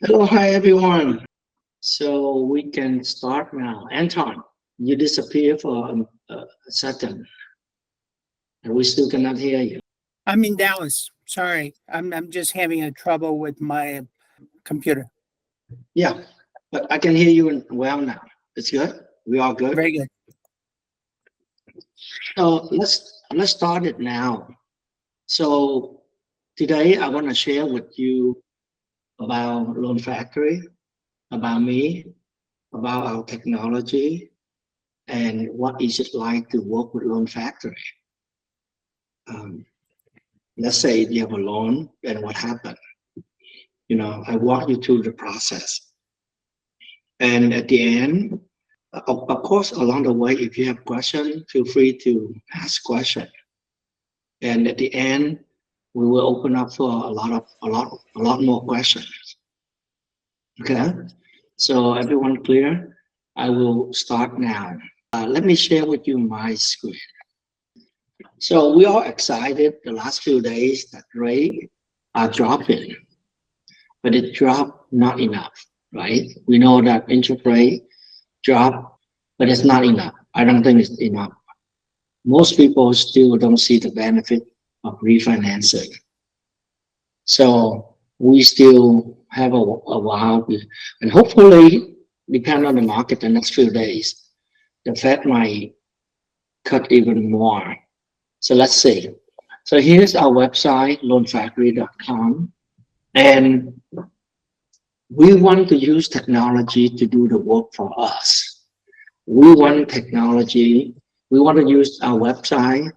Hello, hi everyone. So we can start now. Anton, you disappear for a second, and we still cannot hear you. I'm in Dallas. Sorry, I'm just having a trouble with my computer. Yeah, but I can hear you well now. It's good. We all good. Very good. So let's start it now. So today I want to share with you about Loan Factory, about me, about our technology, and what is it like to work with Loan Factory. Um, let's say you have a loan, then what happened? I walk you through the process. And at the end, of course, along the way, if you have questions, feel free to ask questions. And at the end, we will open up for a lot more questions. Okay. So everyone clear? I will start now. Let me share with you my screen. So we are excited the last few days that rate are dropping, but it dropped not enough, right? We know that interest rate drop, but it's not enough. I don't think it's enough. Most people still don't see the benefit of refinancing. So we still have a while, and hopefully, depend on the market the next few days, the Fed might cut even more. So let's see. So here's our website, loanfactory.com, and we want to use technology to do the work for us. We want technology. We want to use our website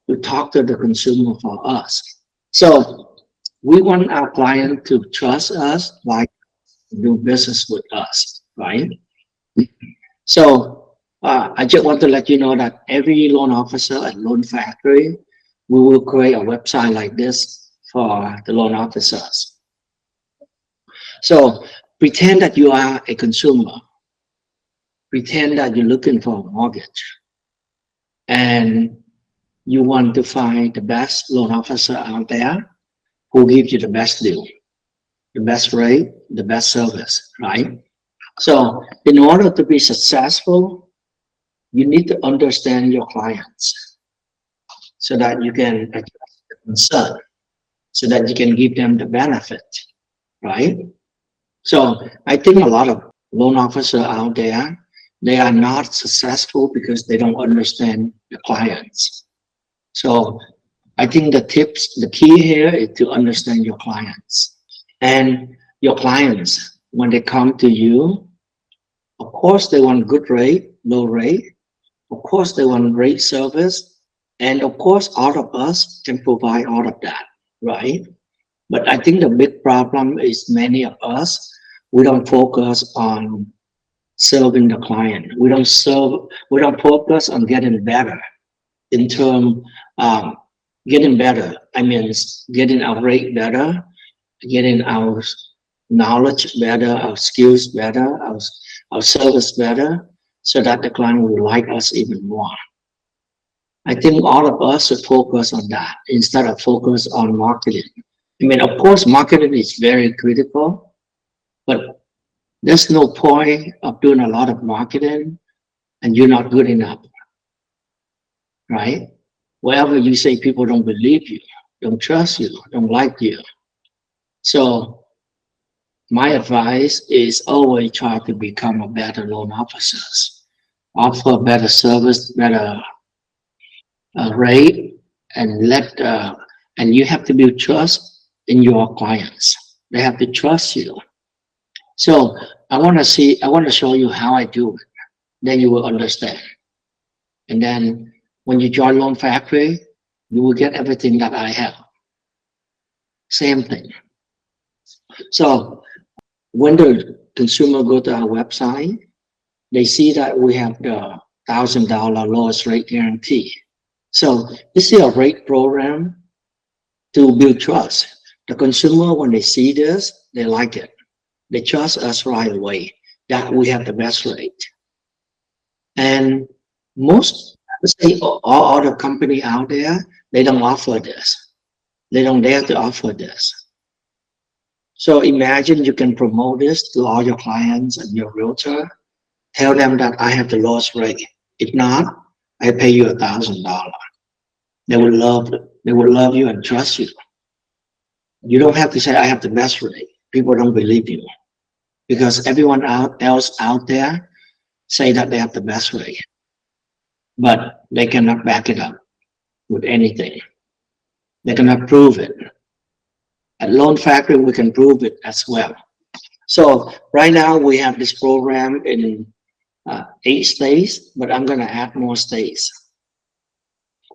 to talk to the consumer for us. So we want our client to trust us, like do business with us, right? So I just want to let you know that every loan officer at Loan Factory, we will create a website like this for the loan officers. So pretend that you are a consumer. Pretend that you're looking for a mortgage and you want to find the best loan officer out there who gives you the best deal, the best rate, the best service, right? So in order to be successful, you need to understand your clients so that you can address the concern, so that you can give them the benefit, right? So I think a lot of loan officers out there, they are not successful because they don't understand the clients. So I think the key here is to understand your clients. And your clients, when they come to you, of course they want good rate, low rate. Of course they want great service. And of course, all of us can provide all of that, right? But I think the big problem is many of us, we don't focus on serving the client. We don't focus on getting better in term getting better. I mean, getting our rate better, getting our knowledge better, our skills better, our service better, so that the client will like us even more. I think all of us should focus on that instead of focus on marketing. I mean, of course, marketing is very critical, but there's no point of doing a lot of marketing and you're not good enough, right? Wherever you say people don't believe you, don't trust you, don't like you. So my advice is always try to become a better loan officer, offer better service, better rate, and and you have to build trust in your clients. They have to trust you. So I want to show you how I do it. Then you will understand. And then when you join Loan Factory, you will get everything that I have. Same thing. So when the consumer go to our website, they see that we have the $1,000 lowest rate guarantee. So this is a rate program to build trust. The consumer, when they see this, they like it. They trust us right away that we have the best rate. And most, let's say, all other company out there, they don't offer this. They don't dare to offer this. So imagine you can promote this to all your clients and your realtor. Tell them that I have the lowest rate. If not, I pay you $1,000. They will love it. They will love you and trust you. You don't have to say I have the best rate. People don't believe you because everyone else out there say that they have the best rate, but they cannot back it up with anything. They cannot prove it. At Loan Factory, we can prove it as well. So right now we have this program in 8 states, but I'm going to add more states.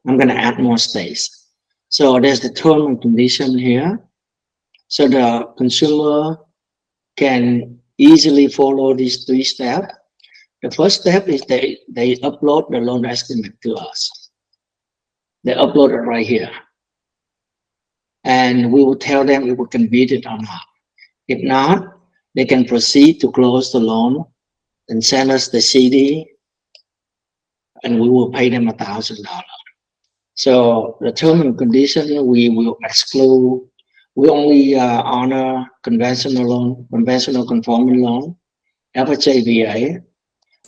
I'm going to add more states. So there's the term and condition here. So the consumer can easily follow these 3 steps. The first step is they upload the loan estimate to us. They upload it right here. And we will tell them if we can beat it or not. If not, they can proceed to close the loan and send us the CD, and we will pay them $1,000. So the term and condition, we will exclude, we only honor conventional loan, conventional conforming loan, 𝐓𝐇𝐄.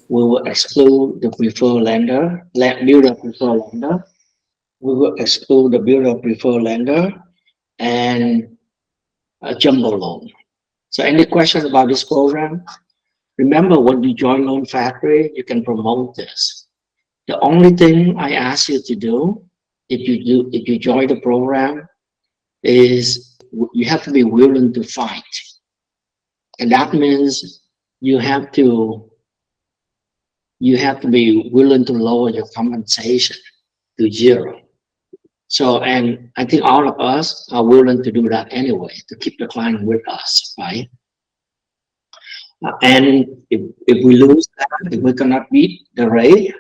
We will exclude the preferred lender, builder preferred lender. We will exclude the builder preferred lender and a jumbo loan. So any questions about this program? Remember, when you join Loan Factory, you can promote this. The only thing I ask you to do, if you join the program, is you have to be willing to fight, and that means you have to be willing to lower your compensation to 0. So, and I think all of us are willing to do that anyway, to keep the client with us, right? And if we lose that, if we cannot beat the rate,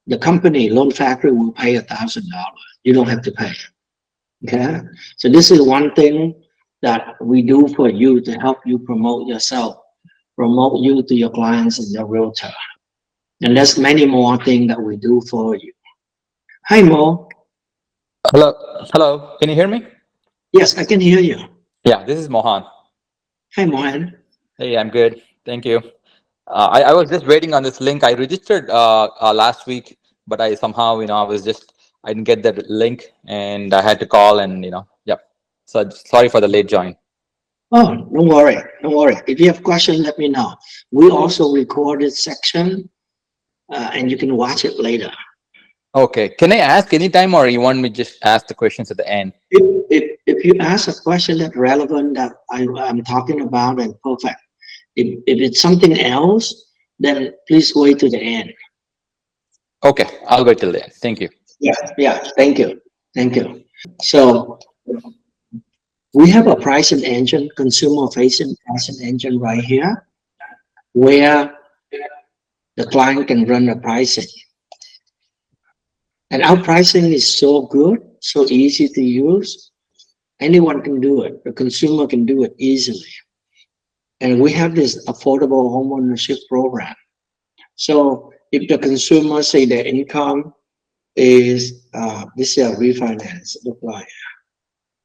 the company, Loan Factory, will pay $1,000. You don't have to pay. Okay? So this is one thing that we do for you to help you promote yourself, promote you to your clients and your realtor. And there's many more things that we do for you. Hi, Mo. Hello. Hello. Can you hear me? Yes, I can hear you. Yeah, this is Mohan. Hi, Mohan. Hey, I'm good. Thank you. I was just waiting on this link. I registered last week, but I somehow, I didn't get that link and I had to call and, yeah. So sorry for the late join. Oh, don't worry. Don't worry. If you have questions, let me know. We also record this section and you can watch it later. Okay. Can I ask anytime or you want me to just ask the questions at the end? If you ask a question that's relevant that I'm talking about, then perfect. If it's something else, then please wait to the end. Okay. I'll wait till the end. Thank you. Yeah. Thank you. Thank you. So we have a pricing engine, consumer-facing pricing engine right here, where the client can run the pricing. And our pricing is so good, so easy to use. Anyone can do it. The consumer can do it easily. And we have this affordable homeownership program. So if the consumer say their income is this is a refinance, look like,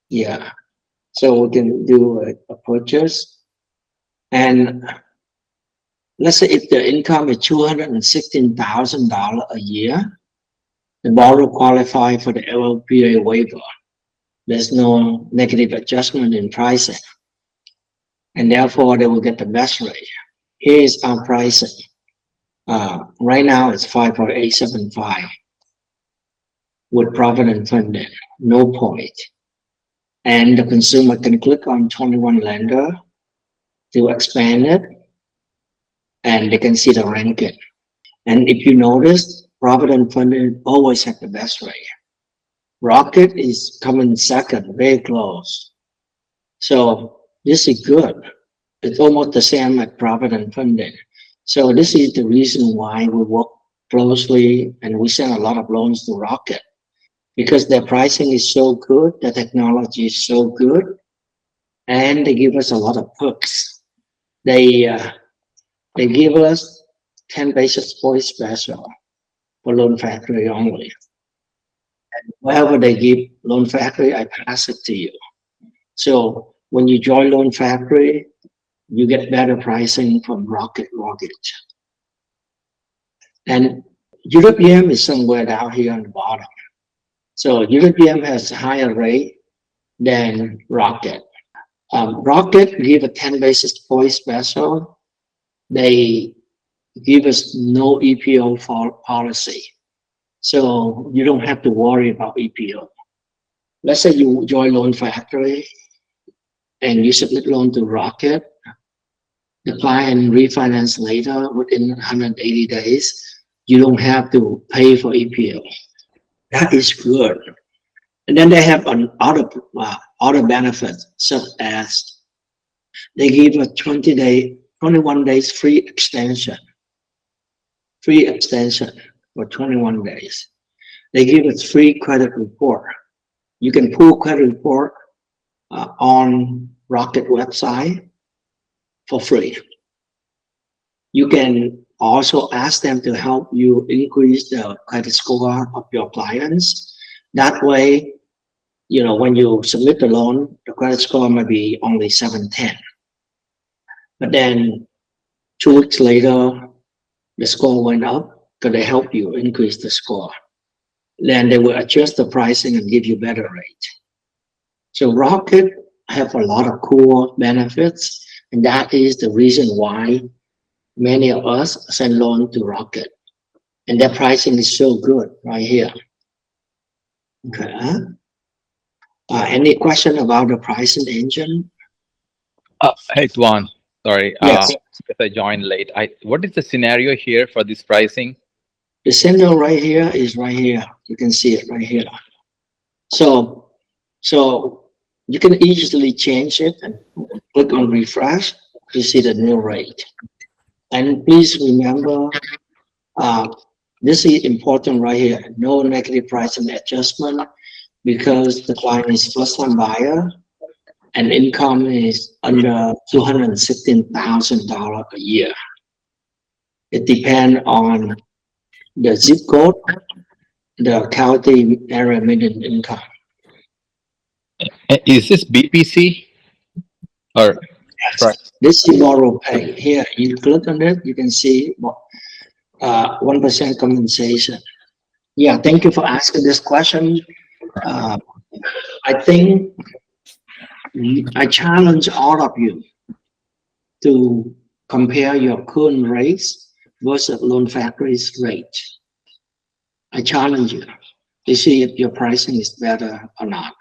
yeah. So we can do a purchase. And let's say if the income is $216,000 a year, the borrower qualify for the LLPA waiver. There's no negative adjustment in pricing. And therefore they will get the best rate. Here is our pricing. Right now it's 5.875 with profit and funding, no point. And the consumer can click on 21 lender to expand it, and they can see the ranking. And if you notice, profit and funding always have the best rate. Rocket is coming second, very close. So this is good. It's almost the same as profit and funding. So this is the reason why we work closely and we send a lot of loans to Rocket, because their pricing is so good, the technology is so good, and they give us a lot of perks. They give us 10 basis points special for Loan Factory only. And wherever they give Loan Factory, I pass it to you. So when you join Loan Factory, you get better pricing from Rocket Mortgage. And 𝐿𝐷𝐵M is somewhere down here on the bottom. So 𝐿𝐷𝐵M has a higher rate than Rocket. Rocket give a 10 basis point special. They give us no EPO policy. So you don't have to worry about EPO. Let's say you join Loan Factory and you submit loan to Rocket. The client refinance later within 180 days. You don't have to pay for EPO. That is good. And then they have other benefits, such as they give a 21 days free extension for 21 days. They give us free credit report. You can pull credit report on Rocket website for free. You can also ask them to help you increase the credit score of your clients. That way, you know, when you submit the loan, the credit score might be only 710. But then 2 weeks later, the score went up because they help you increase the score. Then they will adjust the pricing and give you better rate. So Rocket have a lot of cool benefits, and that is the reason why many of us send loan to Rocket. And their pricing is so good right here. Okay. Any question about the pricing engine? Hey, Tuan. Sorry, Yes. because I joined late. What is the scenario here for this pricing? The signal right here is right here. You can see it right here. So you can easily change it and click on refresh to see the new rate. And please remember, this is important right here. No negative pricing adjustment because the client is first-time buyer and income is under $216,000 a year. It depends on the zip code, the county area median income. Is this BPC or? Yes. This is borrow pay. Here, you click on it, you can see 1% compensation. Yeah, thank you for asking this question. I think I challenge all of you to compare your current rates versus Loan Factory's rate. I challenge you to see if your pricing is better or not.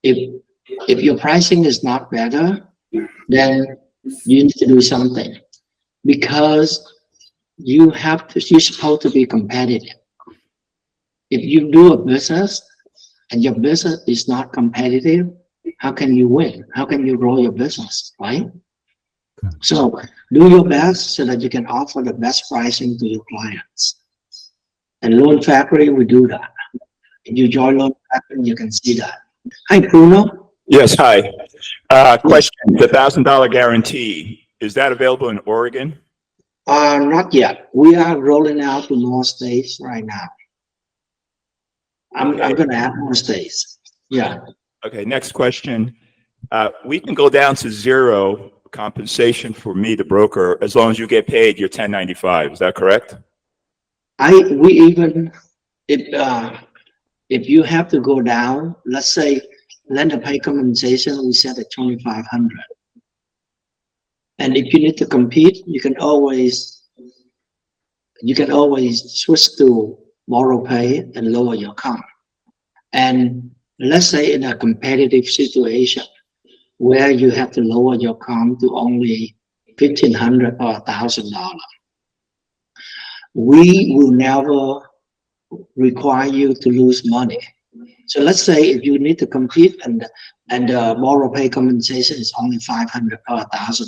If your pricing is not better, then you need to do something, because you're supposed to be competitive. If you do a business and your business is not competitive, how can you win? How can you grow your business, right? So do your best so that you can offer the best pricing to your clients. And Loan Factory will do that. If you join Loan Factory, you can see that. Hi, Bruno. Yes, hi. Question, the $1,000 guarantee, is that available in Oregon? Not yet. We are rolling out to more states right now. I'm going to add more states. Yeah. Okay, next question. We can go down to zero compensation for me, the broker, as long as you get paid your 1095. Is that correct? If you have to go down, let's say lender pay compensation, we set at 2,500. And if you need to compete, you can always switch to borrow pay and lower your comp. And let's say in a competitive situation where you have to lower your comp to only $1,500 or $1,000, we will never require you to lose money. So let's say if you need to compete and the borrow pay compensation is only $500 or $1,000,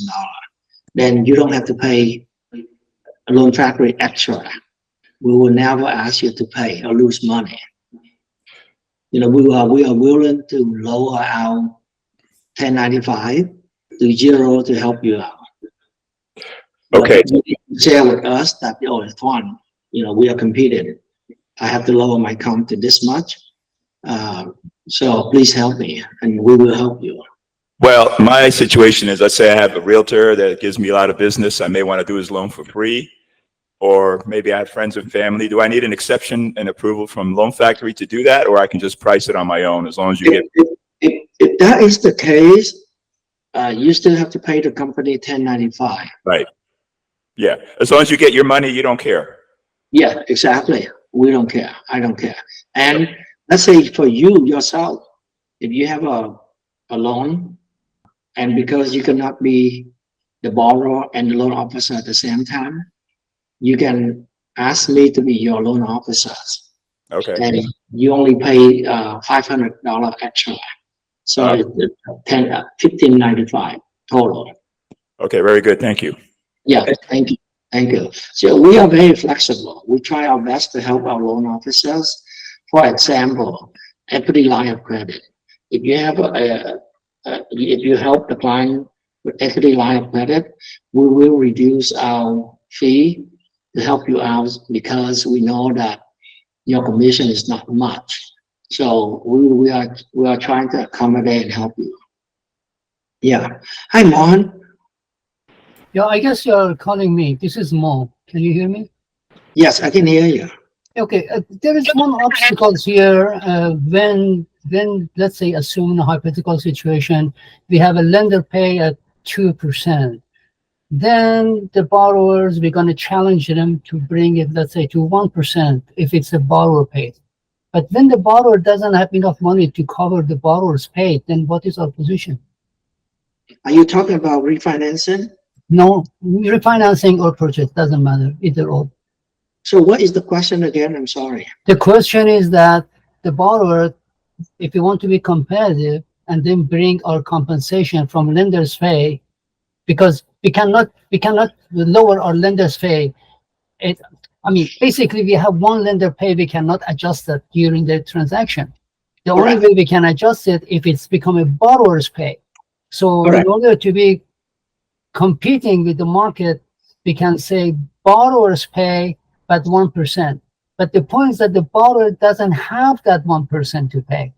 then you don't have to pay a Loan Factory extra. We will never ask you to pay or lose money. You know, we are willing to lower our 1095 to zero to help you out. Okay. But you share with us that, oh, it's fun. You know, we are competing. I have to lower my comp to this much. So please help me and we will help you. Well, my situation is, let's say I have a realtor that gives me a lot of business. I may want to do his loan for free, or maybe I have friends and family. Do I need an exception and approval from Loan Factory to do that, or I can just price it on my own as long as you get? If that is the case, you still have to pay the company 1095. Right. Yeah. As long as you get your money, you don't care. Yeah, exactly. We don't care. I don't care. And let's say for you yourself, if you have a loan, and because you cannot be the borrower and the loan officer at the same time, you can ask me to be your loan officer. Okay. And you only pay $500 extra. So it's $1595 total. Okay, very good. Thank you. Yeah, thank you. Thank you. So we are very flexible. We try our best to help our loan officers. For example, equity line of credit. If you have if you help the client with equity line of credit, we will reduce our fee to help you out because we know that your commission is not much. So we are trying to accommodate and help you. Yeah. Hi, Mohan. Yeah, I guess you're calling me. This is Mo. Can you hear me? Yes, I can hear you. Okay, there is one obstacle here when let's say, assume a hypothetical situation, we have a lender pay at 2%. Then the borrowers, we're going to challenge them to bring it, let's say, to 1% if it's a borrower paid. But when the borrower doesn't have enough money to cover the borrower's pay, then what is our position? Are you talking about refinancing? No, refinancing or purchase, doesn't matter, either or. So what is the question again? I'm sorry. The question is that the borrower, if you want to be competitive and then bring our compensation from lender's pay, because we cannot lower our lender's pay. I mean, basically we have one lender pay, we cannot adjust that during the transaction. The only way we can adjust it if it's become a borrower's pay. So in order to be competing with the market, we can say borrower's pay at 1%. But the point is that the borrower doesn't have that 1% to pay.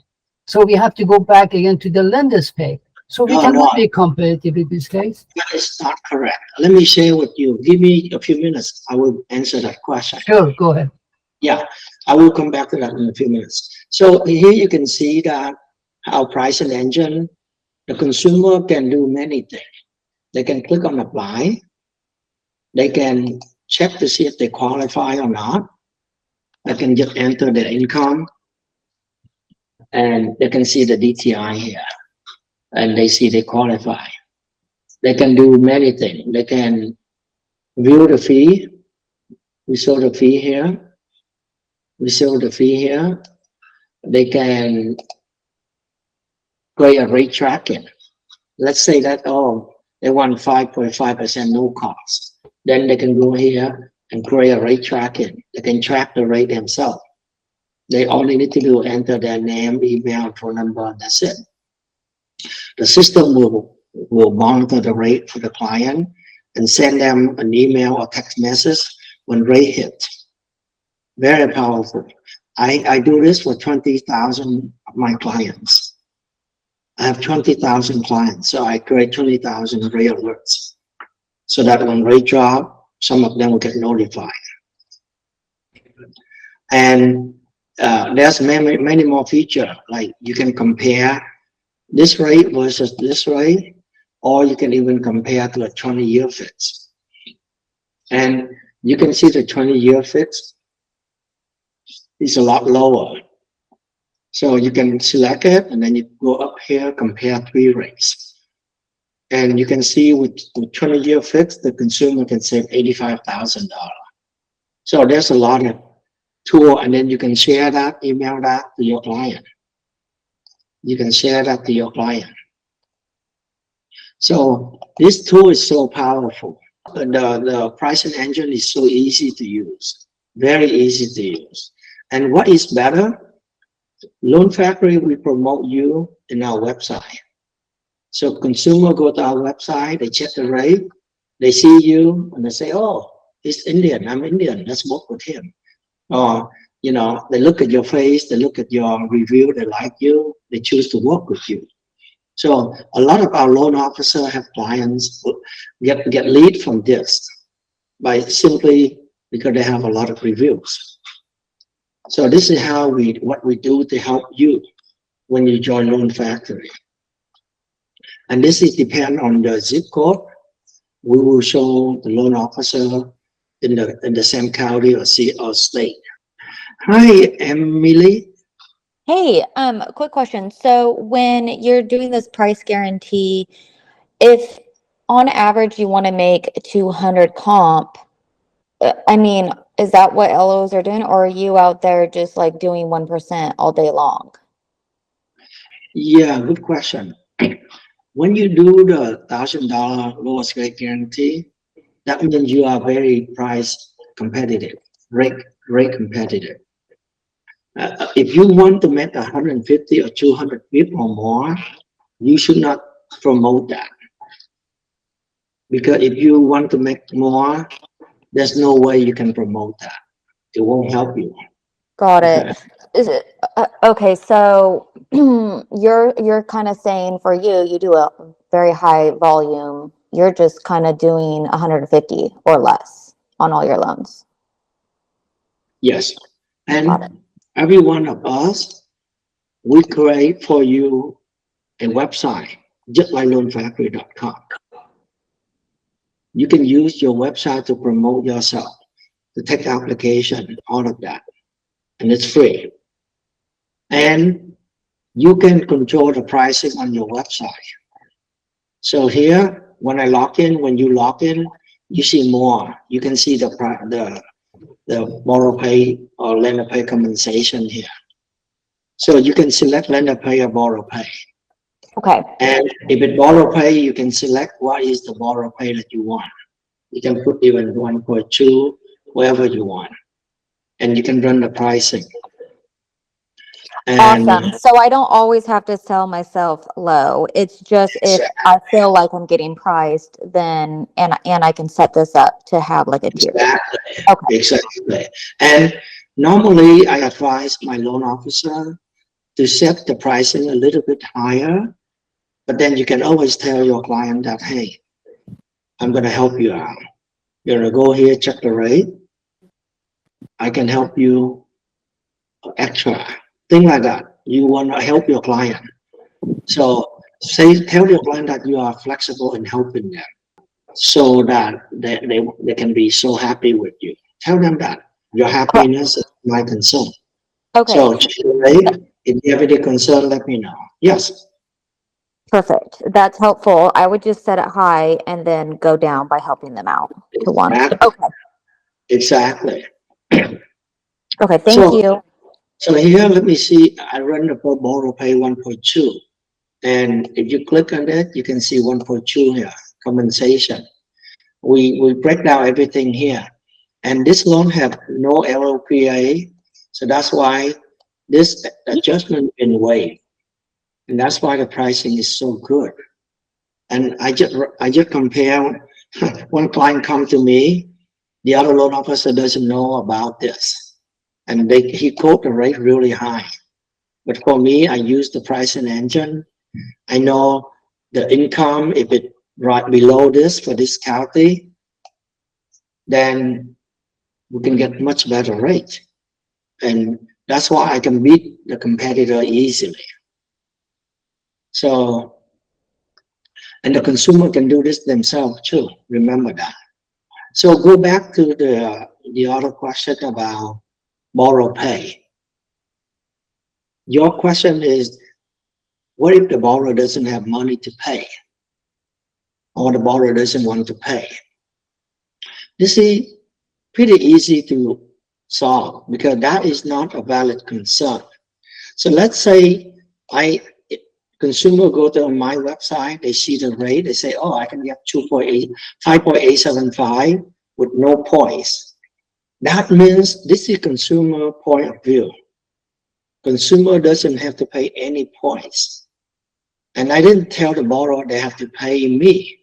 So we have to go back again to the lender's pay. So we cannot be competitive in this case. That is not correct. Let me share with you. Give me a few minutes. I will answer that question. Sure, go ahead. Yeah, I will come back to that in a few minutes. So here you can see that our pricing engine, the consumer can do many things. They can click on apply. They can check to see if they qualify or not. They can just enter their income. And they can see the DTI here. And they see they qualify. They can do many things. They can view the fee. We show the fee here. We show the fee here. They can create a rate tracking. Let's say that, oh, they want 5.5% no cost. Then they can go here and create a rate tracking. They can track the rate themselves. They only need to do enter their name, email, phone number, that's it. The system will monitor the rate for the client and send them an email or text message when rate hits. Very powerful. I do this for 20,000 of my clients. I have 20,000 clients, so I create 20,000 rate alerts so that when rate drop, some of them will get notified. And there's many more features, like you can compare this rate versus this rate, or you can even compare to a 20-year fix. And you can see the 20-year fix is a lot lower. So you can select it and then you go up here, compare 3 rates. And you can see with 20-year fix, the consumer can save $85,000. So there's a lot of tool, and then you can share that, email that to your client. You can share that to your client. So this tool is so powerful. The pricing engine is so easy to use, very easy to use. And what is better? Loan Factory, we promote you in our website. So consumer go to our website, they check the rate, they see you, and they say, oh, he's Indian, I'm Indian, let's work with him. Or, you know, they look at your face, they look at your review, they like you, they choose to work with you. So a lot of our loan officers have clients get lead from this by simply because they have a lot of reviews. So this is how what we do to help you when you join Loan Factory. And this is depend on the zip code. We will show the loan officer in the same county or state. Hi, Emily. Hey, quick question. So when you're doing this price guarantee, if on average you want to make 200 comp, I mean, is that what LOs are doing, or are you out there just like doing 1% all day long? Yeah, good question. When you do the $1,000 lowest rate guarantee, that means you are very price competitive, rate competitive. If you want to make 150 or 200 people or more, you should not promote that. Because if you want to make more, there's no way you can promote that. It won't help you. Got it. Is it okay? So you're kind of saying for you do a very high volume. You're just kind of doing 150 or less on all your loans. Yes. Got it. And every one of us, we create for you a website, just like loanfactory.com. You can use your website to promote yourself, to take application, all of that. And it's free. And you can control the pricing on your website. So here, when you log in, you see more. You can see the borrow pay or lender pay compensation here. So you can select lender pay or borrow pay. Okay. And if it's borrow pay, you can select what is the borrow pay that you want. You can put even 1.2, wherever you want. And you can run the pricing. And Awesome. So I don't always have to sell myself low. It's just if I feel like I'm getting priced, then and I can set this up to have like a tier. Exactly. Okay. Exactly. And normally I advise my loan officer to set the pricing a little bit higher, but then you can always tell your client that, hey, I'm going to help you out. You're going to go here, check the rate. I can help you extra. Thing like that. You want to help your client. So tell your client that you are flexible in helping them so that they can be so happy with you. Tell them that your happiness is my concern. Okay. So if you have any concern, let me know. Yes. Perfect. That's helpful. I would just set it high and then go down by helping them out to one. Exactly. Okay. Exactly. Okay. Thank you. So here, let me see. I run the borrow pay 1.2. And if you click on it, you can see 1.2 here, compensation. We break down everything here. And this loan have no LLPA. So that's why this adjustment been waived. And that's why the pricing is so good. And I just compare one client come to me, the other loan officer doesn't know about this. And he quote the rate really high. But for me, I use the pricing engine. I know the income, if it right below this for this county, then we can get much better rate. And that's why I can beat the competitor easily. So, and the consumer can do this themselves too. Remember that. So go back to the other question about borrow pay. Your question is, what if the borrower doesn't have money to pay? Or the borrower doesn't want to pay? This is pretty easy to solve because that is not a valid concern. So let's say consumer go to my website, they see the rate, they say, oh, I can get 5.875 with no points. That means this is consumer point of view. Consumer doesn't have to pay any points. And I didn't tell the borrower they have to pay me.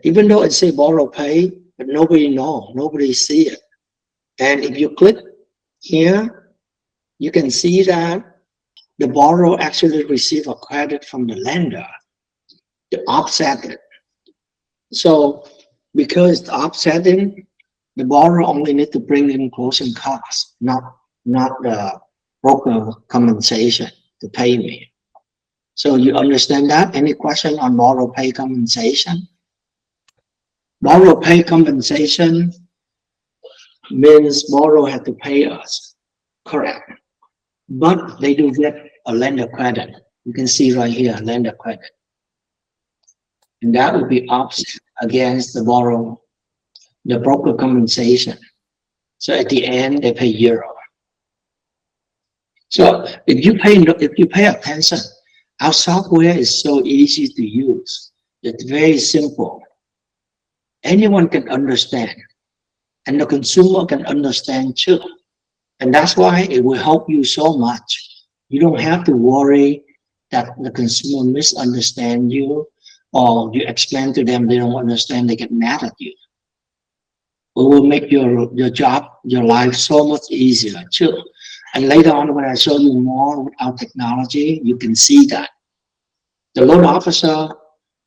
Even though it say borrow pay, but nobody know, nobody see it. And if you click here, you can see that the borrower actually receive a credit from the lender to offset it. So because it's offsetting, the borrower only need to bring in closing costs, not the broker compensation to pay me. So you understand that? Any question on borrower pay compensation? Borrower pay compensation means borrower have to pay us, correct? But they do get a lender credit. You can see right here, lender credit. And that will be offset against the borrower, the broker compensation. So at the end, they pay 0. So if you pay attention, our software is so easy to use. It's very simple. Anyone can understand, and the consumer can understand too. And that's why it will help you so much. You don't have to worry that the consumer misunderstand you, or you explain to them they don't understand, they get mad at you. It will make your job, your life so much easier too. And later on, when I show you more with our technology, you can see that. The loan officer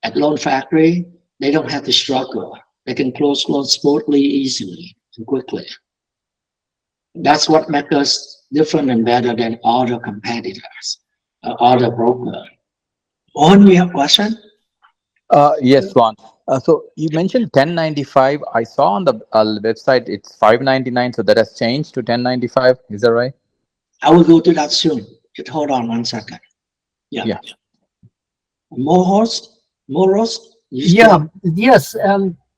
at Loan Factory, they don't have to struggle. They can close loans smoothly, easily, and quickly. That's what makes us different and better than other competitors, other brokers. On, you have a question? Yes, Juan. So you mentioned 1095. I saw on the website it's 599. So that has changed to 1095. Is that right? I will go to that soon. Just hold on 1 second. Yeah. Moros? Yeah, yes.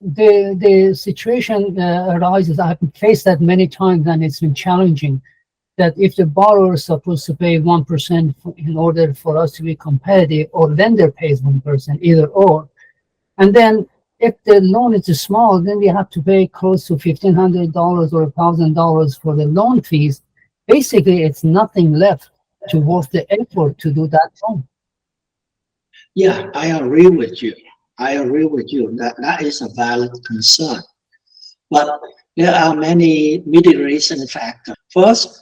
The situation arises. I've faced that many times, and it's been challenging. That if the borrower is supposed to pay 1% in order for us to be competitive, or lender pays 1%, either or, and then if the loan is small, then we have to pay close to $1,500 or $1,000 for the loan fees. Basically, it's nothing left to worth the effort to do that loan. Yeah, I agree with you. That is a valid concern. But there are many mitigation factors. First,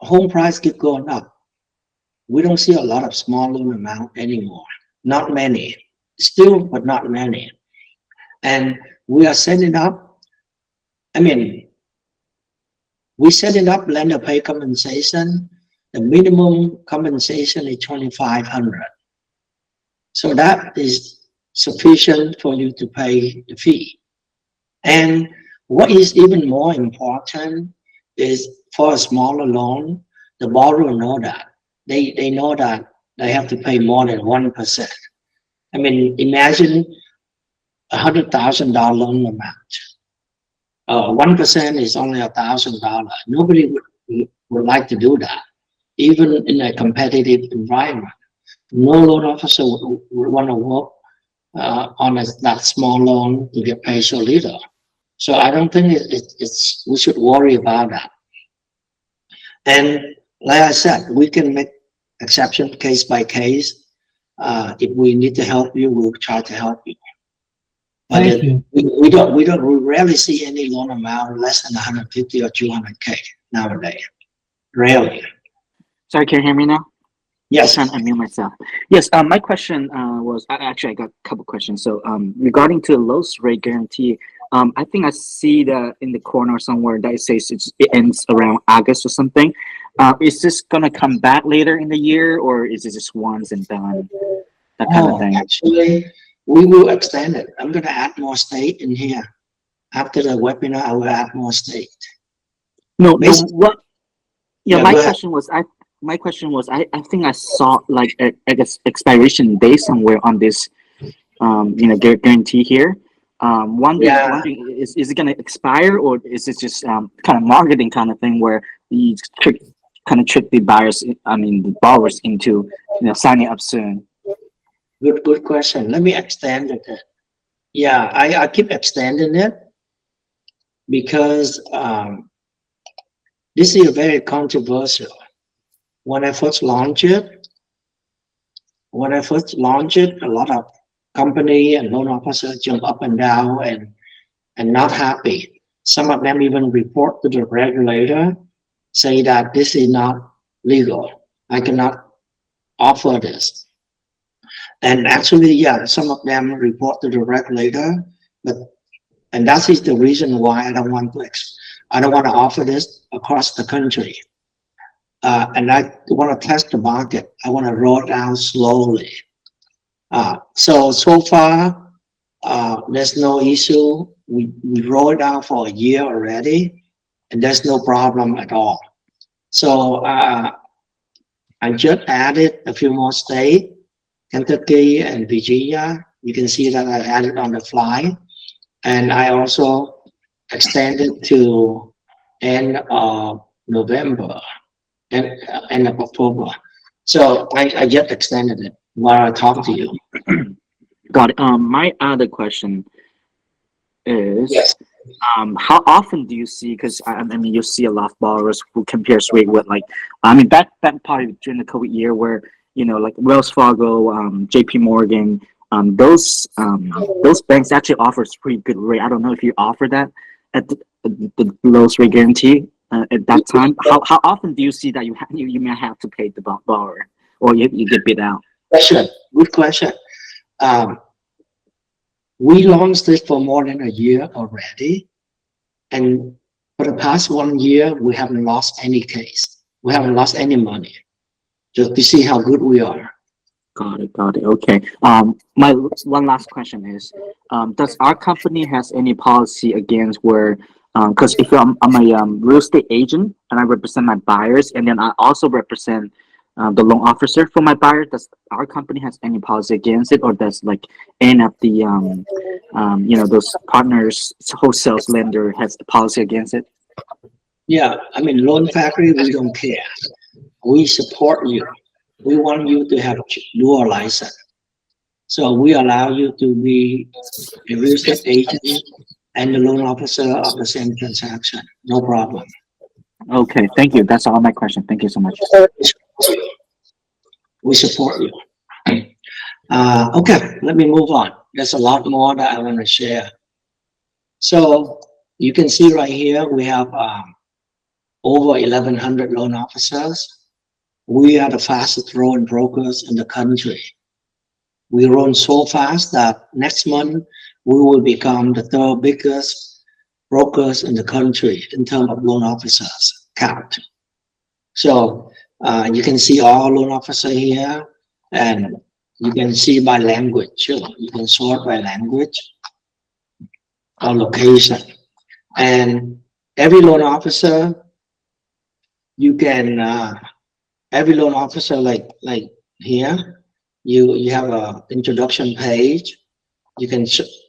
home price keep going up. We don't see a lot of small loan amount anymore. Not many. Still, but not many. And we are setting up, we setting up lender pay compensation. The minimum compensation is $2,500. So that is sufficient for you to pay the fee. And what is even more important is for a smaller loan, the borrower know that. They know that they have to pay more than 1%. Imagine $100,000 loan amount. 1% is only $1,000. Nobody would like to do that, even in a competitive environment. No loan officer would want to work on that small loan to get paid so little. So I don't think we should worry about that. And like I said, we can make exception case by case. If we need to help you, we'll try to help you. But Thank you. We rarely see any loan amount less than 150 or 200K nowadays. Rarely. Sorry, can you hear me now? Yes. I'm unmute myself. Yes, my question was, actually I got a couple questions. So regarding to the lowest rate guarantee, I think I see that in the corner somewhere that it says it ends around August or something. Is this gonna come back later in the year, or is it just once and done? That kind of thing. Actually, we will extend it. I'm gonna add more state in here. After the webinar, I will add more state. No, Basically, my question was, I think I saw like I guess expiration date somewhere on this, guarantee here. Wondering is it gonna expire, or is it just kind of marketing kind of thing where you trick the buyers, the borrowers into signing up soon? Good question. Let me extend it. Yeah, I keep extending it because this is very controversial. When I first launched it, a lot of company and loan officers jump up and down and not happy. Some of them even report to the regulator, say that this is not legal. I cannot offer this. And actually, yeah, some of them report to the regulator, and that is the reason why I don't want to offer this across the country. And I want to test the market. I want to roll it out slowly. So far, there's no issue. We rolled it out for a year already, and there's no problem at all. So I just added a few more states, Kentucky and Virginia. You can see that I added on the fly. And I also extended to end of November and end of October. So I just extended it while I talk to you. Got it. My other question is, Yes. how often do you see? Because I mean, you see a lot of borrowers who compares rate with like, I mean, that part during the COVID year where like Wells Fargo, JP Morgan, those banks actually offers pretty good rate. I don't know if you offer that at the lowest rate guarantee at that time. How often do you see that you may have to pay the borrower or you get bid out? Good question. We launched this for more than a year already, and for the past 1 year, we haven't lost any case. We haven't lost any money. Just to see how good we are. Got it. Okay. My one last question is, does our company has any policy against where, because if I'm a real estate agent and I represent my buyers, and then I also represent the loan officer for my buyer, does our company has any policy against it, or does like any of the those partners, wholesale lender has the policy against it? Yeah, I mean, Loan Factory, we don't care. We support you. We want you to have dual license. So we allow you to be a real estate agent and the loan officer of the same transaction. No problem. Okay, thank you. That's all my question. Thank you so much. We support you. Okay, let me move on. There's a lot more that I want to share. So you can see right here, we have over 1,100 loan officers. We are the fastest growing brokers in the country. We run so fast that next month we will become the third biggest brokers in the country in terms of loan officers count. So you can see all loan officers here, and you can see by language too. You can sort by language or location. And every loan officer, you can every loan officer like here, you have a introduction page. You can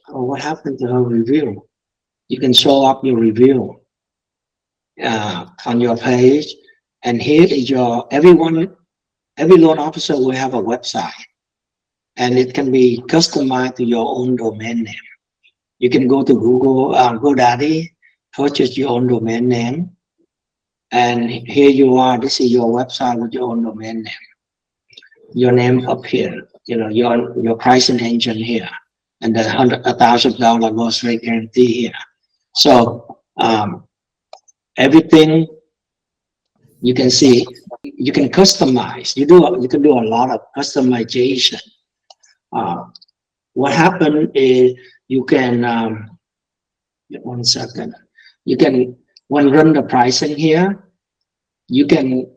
what happened to her review? You can show up your review on your page, and here is every loan officer will have a website, and it can be customized to your own domain name. You can go to Google, GoDaddy, purchase your own domain name. And here you are, this is your website with your own domain name. Your name up here, your pricing engine here, and the $1,000 loss rate guarantee here. So everything you can see, you can customize. You can do a lot of customization. What happened is you can, 1 second, you can, when run the pricing here, you can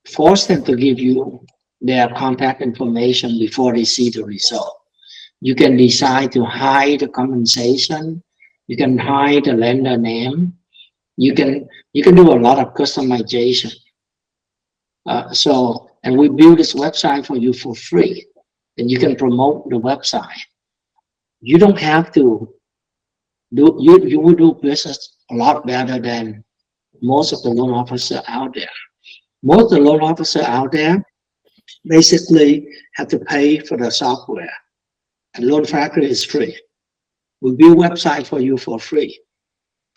force them to give you their contact information before they see the result. You can decide to hide the compensation. You can hide the lender name. You can do a lot of customization. And we build this website for you for free, and you can promote the website. You don't have to do, you will do business a lot better than most of the loan officers out there. Most of the loan officers out there basically have to pay for the software, and Loan Factory is free. We build website for you for free.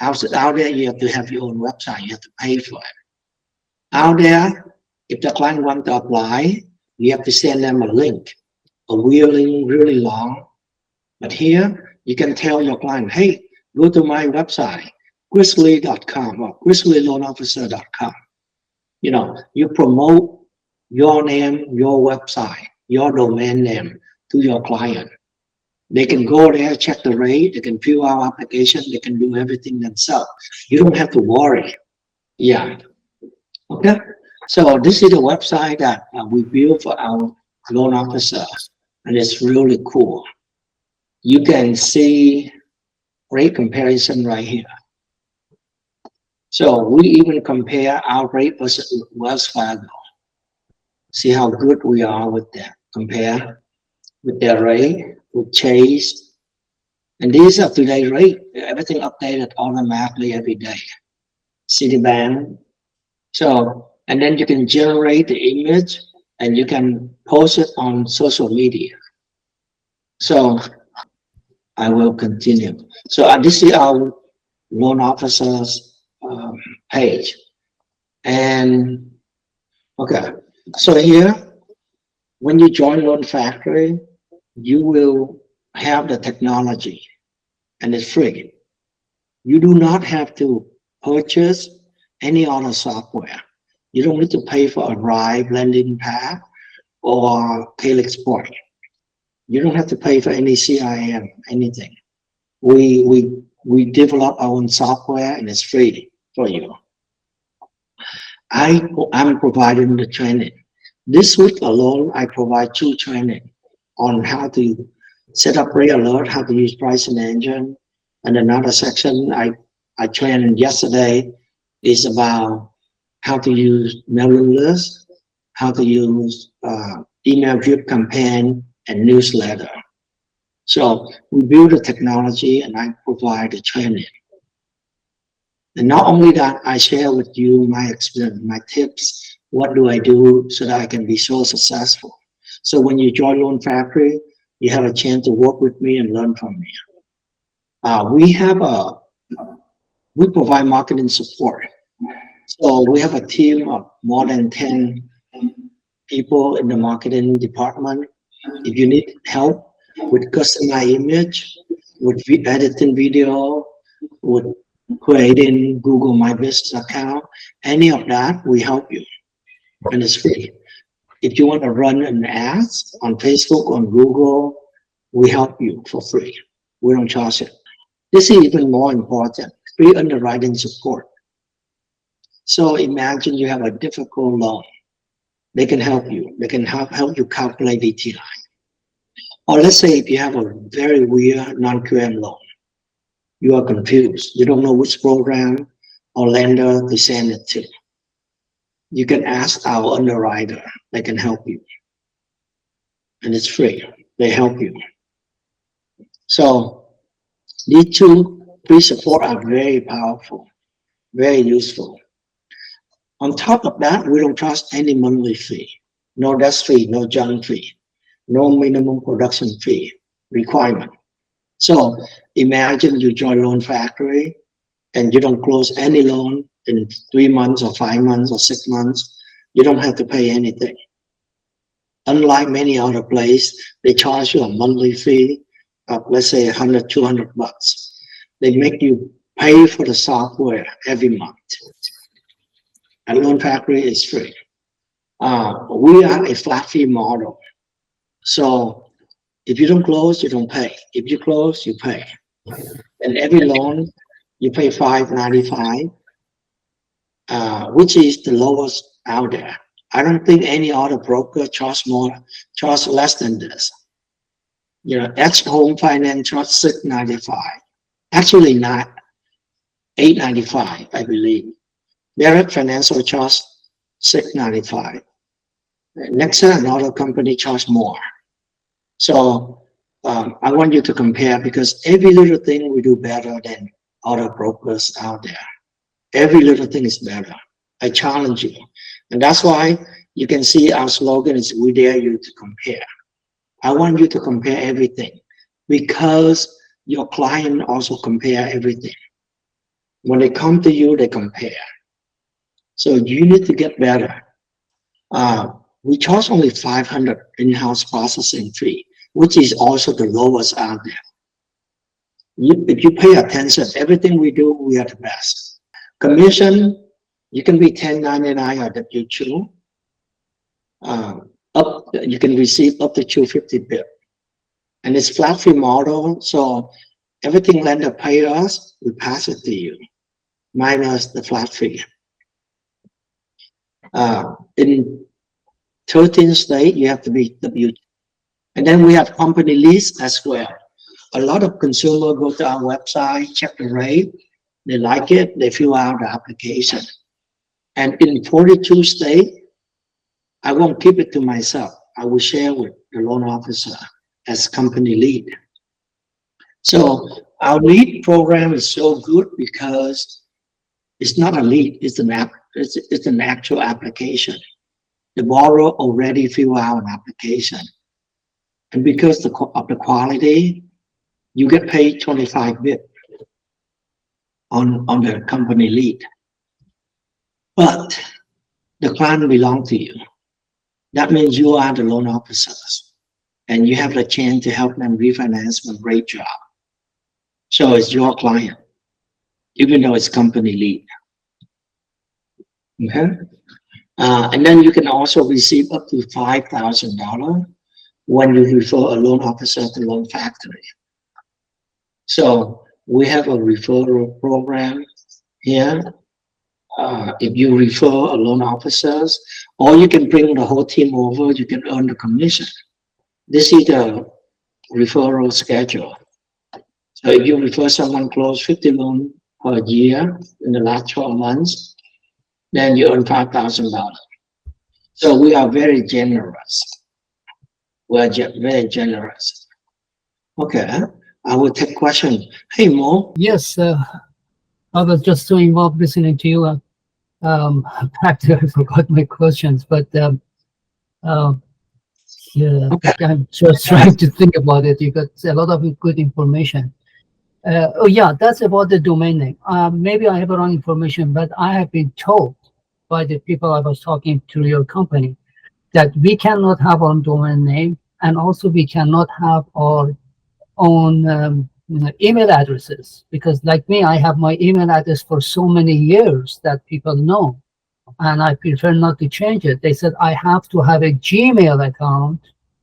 Out there, you have to have your own website. You have to pay for it. Out there, if the client wants to apply, you have to send them a link, a link really long. But here, you can tell your client, hey, go to my website, grizzly.com or grizzlyloanofficer.com. You promote your name, your website, your domain name to your client. They can go there, check the rate, they can fill out application, they can do everything themselves. You don't have to worry. Yeah. Okay. So this is the website that we built for our loan officer, and it's really cool. You can see rate comparison right here. So we even compare our rate versus Wells Fargo. See how good we are with that. Compare with their rate, with Chase. And these are today's rate. Everything updated automatically every day. Citibank. So, and then you can generate the image and you can post it on social media. So I will continue. So this is our loan officer's page. And okay, so here, when you join Loan Factory, you will have the technology and it's free. You do not have to purchase any other software. You don't need to pay for 𝐅𝐅𝐈 blending pack or 𝐃𝐀𝐑𝐄. You don't have to pay for any CRM, anything. We develop our own software and it's free for you. I'm providing the training. This week alone, I provide 2 training on how to set up rate alert, how to use pricing engine. And another section I trained yesterday is about how to use mailing list, how to use email drip campaign and newsletter. So we build the technology and I provide the training. And not only that, I share with you my experience, my tips, what do I do so that I can be so successful. So when you join Loan Factory, you have a chance to work with me and learn from me. We provide marketing support. So we have a team of more than 10 people in the marketing department. If you need help with customized image, with editing video, with creating Google My Business account, any of that, we help you, and it's free. If you want to run an ad on Facebook, on Google, we help you for free. We don't charge it. This is even more important, free underwriting support. So imagine you have a difficult loan. They can help you. They can help you calculate DTI. Or let's say if you have a very weird non-QM loan, you are confused. You don't know which program or lender to send it to. You can ask our underwriter. They can help you. And it's free. They help you. So these 2 free support are very powerful, very useful. On top of that, we don't charge any monthly fee. No desk fee, no junk fee, no minimum production fee requirement. So imagine you join Loan Factory and you don't close any loan in 3 months or 5 months or 6 months. You don't have to pay anything. Unlike many other places, they charge you a monthly fee of, let's say, $100, $200. They make you pay for the software every month. And Loan Factory is free. We are a flat fee model. So if you don't close, you don't pay. If you close, you pay. And every loan, you pay $5.95, which is the lowest out there. I don't think any other broker charge less than this. You know, X Home Finance charge $6.95. Actually not, $8.95, I believe. Direct Financial charge $6.95. Next, another company charge more. So I want you to compare because every little thing we do better than other brokers out there. Every little thing is better. I challenge you. And that's why you can see our slogan is we dare you to compare. I want you to compare everything because your client also compare everything. When they come to you, they compare. So you need to get better. We charge only $500 in-house processing fee, which is also the lowest out there. If you pay attention, everything we do, we are the best. Commission, you can be 1099 or W2. you can receive up to 250 bit. And it's flat fee model, so everything lender pay us, we pass it to you, minus the flat fee. In 13 states, you have to be W. And then we have company lease as well. A lot of consumers go to our website, check the rate, they like it, they fill out the application. And in 42 states, I won't keep it to myself. I will share with the loan officer as company lead. So our lead program is so good because it's not a lead, it's an actual application. The borrower already fill out an application. And because of the quality, you get paid 25 bit on the company lead. But the client belongs to you. That means you are the loan officers and you have the chance to help them refinance with a great job. So it's your client, even though it's company lead. Okay? And then you can also receive up to $5,000 when you refer a loan officer to Loan Factory. So we have a referral program here. If you refer a loan officers, or you can bring the whole team over, you can earn the commission. This is the referral schedule. So if you refer someone close 50 loans per year in the last 12 months, then you earn $5,000. So we are very generous. We're very generous. Okay, I will take questions. Hey, Mo. Yes, I was just so involved listening to you. Actually, I forgot my questions, but yeah, Okay. I'm just trying to think about it. You got a lot of good information. Oh yeah, that's about the domain name. Maybe I have the wrong information, but I have been told by the people I was talking to your company that we cannot have our domain name, and also we cannot have our own email addresses, because like me, I have my email address for so many years that people know, and I prefer not to change it. They said I have to have a Gmail account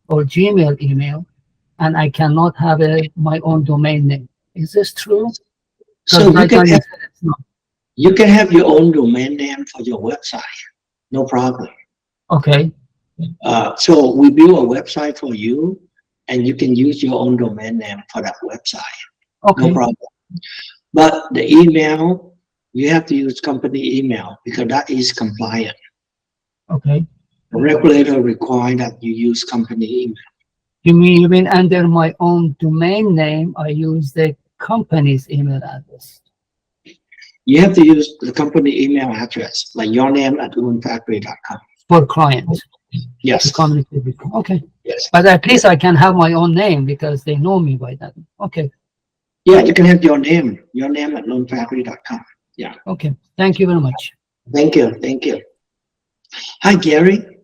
or Gmail email, and I cannot have my own domain name. Is this true? So Right now said it's not. you can have your own domain name for your website, no problem. Okay, So we build a website for you, and you can use your own domain name for that website, no okay, problem. But the email, you have to use company email because that is compliant. okay. The regulator require that you use company email. You mean under my own domain name, I use the company's email address? You have to use the company email address, like your name at loanfactory.com. For clients to Yes, communicate with. Okay, yes. but at least I can have my own name because they know me by that. Okay, Yeah, you can have your name at loanfactory.com. okay. Thank you very much. Thank you, thank you. Hi, Gary.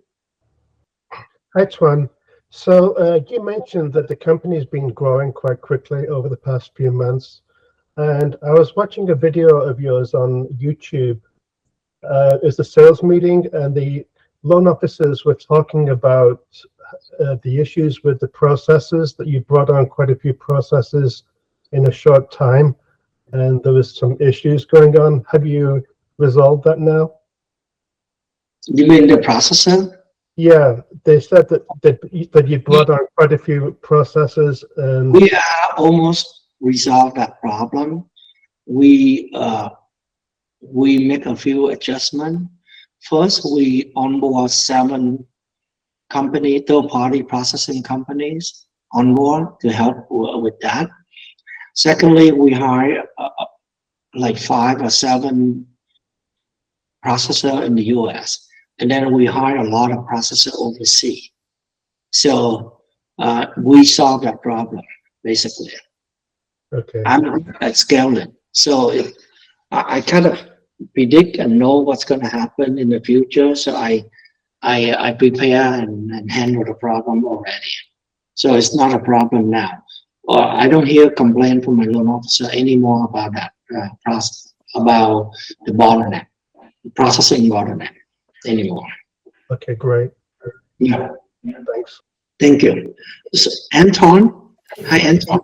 Hi, Tuan. So you mentioned that the company's been growing quite quickly over the past few months. And I was watching a video of yours on YouTube. It's a sales meeting, and the loan officers were talking about the issues with the processes, that you brought on quite a few processes in a short time, and there was some issues going on. Have you resolved that now? You mean the processor? Yeah, they said that you brought on quite a few processes, and We are almost resolved that problem. We make a few adjustments. First, we onboard 7 third-party processing companies on board to help with that. Secondly, we hire like 5 or 7 processors in the US, and then we hire a lot of processors overseas. So we solve that problem basically. okay. I'm at scaling, so if I kind of predict and know what's going to happen in the future, so I prepare and handle the problem already. So it's not a problem now. I don't hear complaint from my loan officer anymore about that process, about the bottleneck, the processing bottleneck anymore. Okay, great. Yeah, Thanks. thank you. So, Anton, hi, Anton.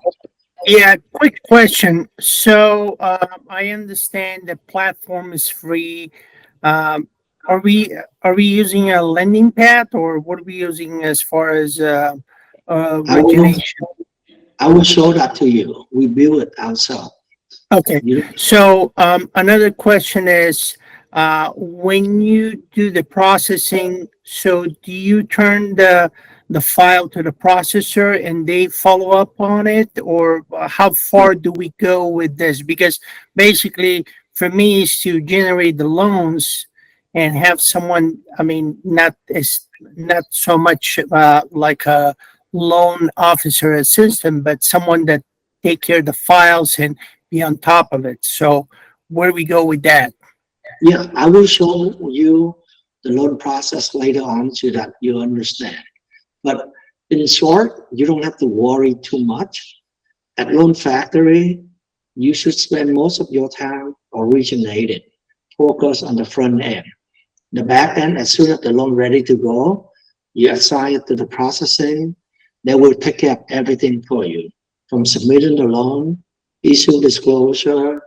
Yeah, quick question. So I understand the platform is free. Um, are we using a lending path, or what are we using as far as origination? I will show that to you. We build it ourselves. Okay. You, So another question is, when you do the processing, so do you turn the file to the processor and they follow up on it, or how far do we go with this? Because basically, for me, is to generate the loans and have someone, I mean, not so much like a loan officer assistant, but someone that take care of the files and be on top of it. So where do we go with that? yeah, I will show you the loan process later on so that you understand. But in short, you don't have to worry too much. At Loan Factory, you should spend most of your time originating, focus on the front end. The back end, as soon as the loan ready to go, you assign it to the processing. They will take care of everything for you, from submitting the loan, issue disclosure,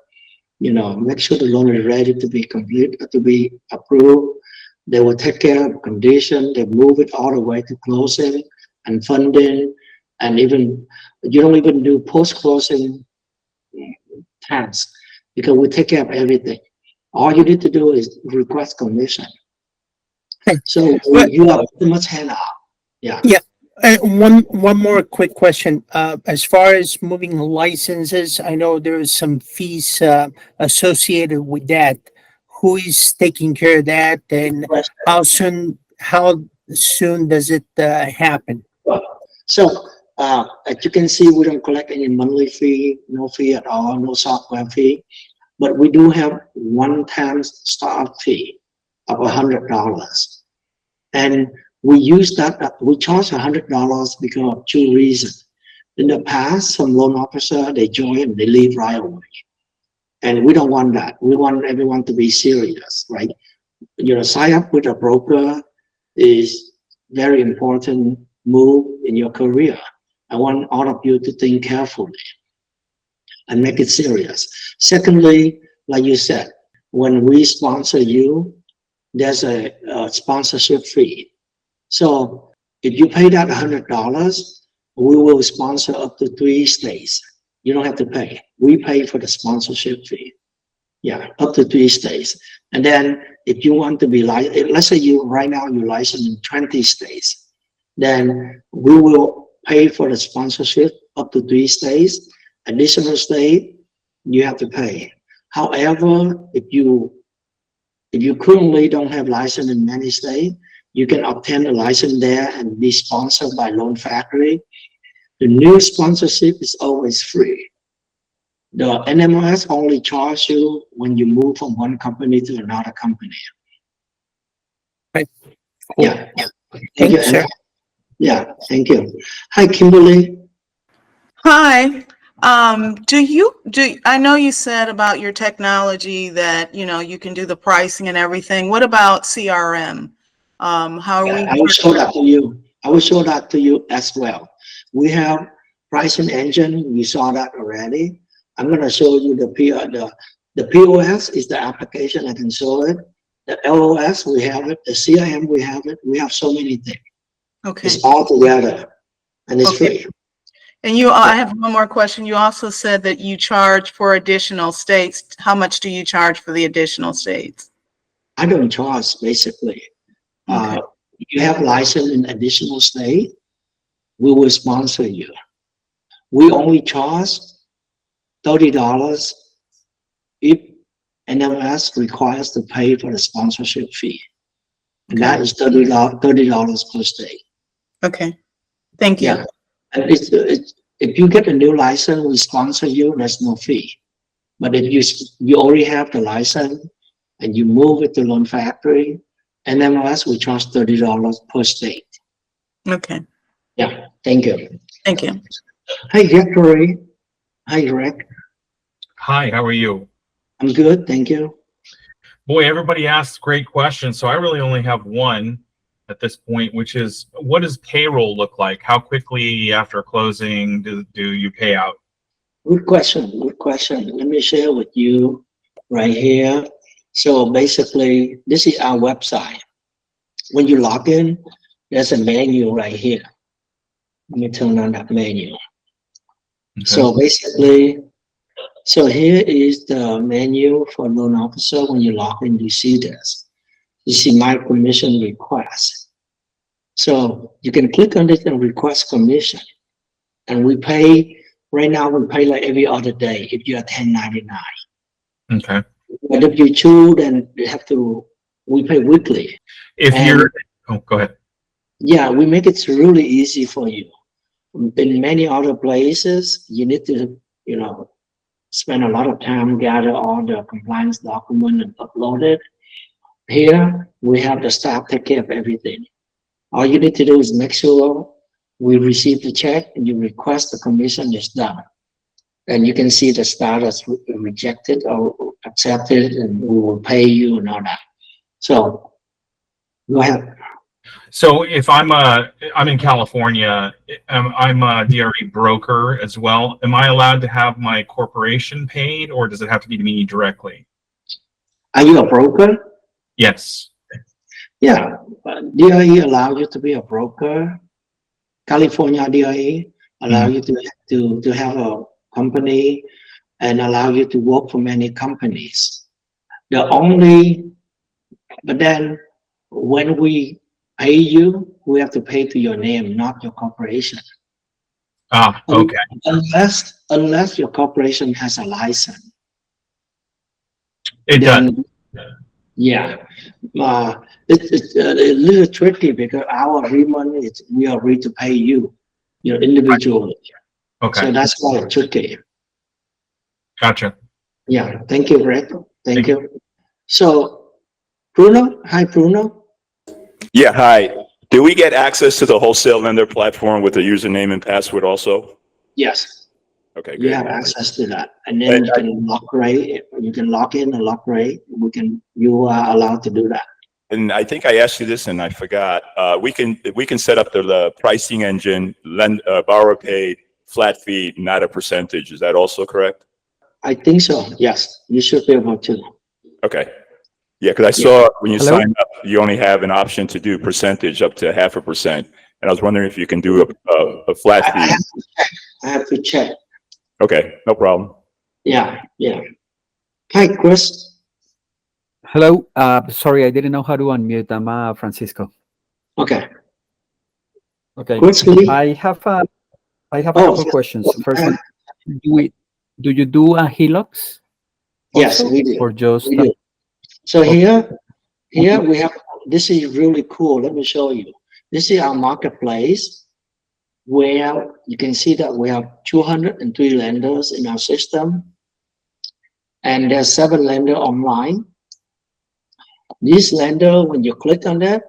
make sure the loan is ready to be complete, to be approved. They will take care of condition. They move it all the way to closing and funding, and even you don't even do post-closing tasks because we take care of everything. All you need to do is request commission. So you are pretty much hand out. Yeah. Yeah. One more quick question. As far as moving licenses, I know there is some fees associated with that. Who is taking care of that, and how soon does it happen? So as you can see, we don't collect any monthly fee, no fee at all, no software fee, but we do have one-time startup fee of $100, and we use that. We charge $100 because of two reasons. In the past, some loan officer they join and they leave right away, and we don't want that. We want everyone to be serious, right? Sign up with a broker is very important move in your career. I want all of you to think carefully and make it serious. Secondly, like you said, when we sponsor you, there's a sponsorship fee. So if you pay that $100, we will sponsor up to 3 states. You don't have to pay. We pay for the sponsorship fee. Yeah, up to 3 states. And then if you want to be let's say right now you're licensed in 20 states, then we will pay for the sponsorship up to 3 states. Additional state, you have to pay. However, if you currently don't have license in many states, you can obtain a license there and be sponsored by Loan Factory. The new sponsorship is always free. The NMLS only charge you when you move from one company to another company. Right. Cool. Yeah. Thank you, sir. Yeah, thank you. Hi, Kimberly. Hi. I know you said about your technology that, you can do the pricing and everything. What about CRM? How are we? I will show that to you. I will show that to you as well. We have pricing engine. You saw that already. I'm going to show you the POS is the application. I can show it. The LOS, we have it. The CRM, we have it. We have so many things. Okay. It's all together, and it's free. And I have one more question. You also said that you charge for additional states. How much do you charge for the additional states? I don't charge, basically. Okay. If you have license in additional state, we will sponsor you. We only charge $30 if NMS requires to pay for the sponsorship fee. And that is $30 per state. Okay. Thank you. Yeah. And if you get a new license, we sponsor you, there's no fee. But if you already have the license and you move it to Loan Factory, NMLS will charge $30 per state. Okay. Yeah, thank you. Thank you. Hi, Gregory. Hi, Greg. Hi, how are you? I'm good, thank you. Boy, everybody asks great questions, so I really only have one. at this point, which is, what does payroll look like? How quickly after closing do you pay out? Good question. Good question. Let me share with you right here. So basically, this is our website. When you log in, there's a menu right here. Let me turn on that menu. Okay. So basically, so here is the menu for loan officer. When you log in, you see this. You see my commission request. So you can click on this and request commission. And we pay, right now we pay like every other day if you are 1099. Okay. But if you choose, then you have to, we pay weekly. If And you're, oh, go ahead. yeah, we make it really easy for you. In many other places, you need to, you know, spend a lot of time gather all the compliance document and upload it. Here, we have the staff take care of everything. All you need to do is make sure we receive the check and you request the commission is done. And you can see the status rejected or accepted, and we will pay you and all that. So go ahead. So if I'm in California, I'm a DRE broker as well. Am I allowed to have my corporation paid, or does it have to be to me directly? Are you a broker? Yes. Yeah, DRE allow you to be a broker. California DRE allow you to have a company and allow you to work for many companies. But then when we pay you, we have to pay to your name, not your corporation. Ah, okay. Unless your corporation has a license. It does. Yeah. It's a little tricky because our agreement is we agree to pay you, your individually. Okay. So that's why it's tricky. Gotcha. Yeah. Thank you, Greg. Thank you. So, Bruno. Hi, Bruno. Yeah, hi. Do we get access to the wholesale lender platform with the username and password also? Yes. Okay, You good. have access to that, and then you can lock rate. You can lock in and lock rate. You are allowed to do that. And I think I asked you this and I forgot. We can set up the pricing engine, borrower paid, flat fee, not a percentage. Is that also correct? I think so. Yes, you should be able to. Okay. Yeah, because I saw when you sign up, you only have an option to do percentage up to 0.5%. And I was wondering if you can do a flat fee. I have to check. Okay, no problem. Yeah, yeah. Hi, Chris. Hello. Sorry, I didn't know how to unmute. I'm Francisco. Okay. Okay. Chris Lee. I have a couple questions. First one, do you do a HELOCs? Yes, also, we do. Or just we do. So here we have, this is really cool. Let me show you. This is our marketplace where you can see that we have 203 lenders in our system. And there's 7 lenders online. This lender, when you click on that,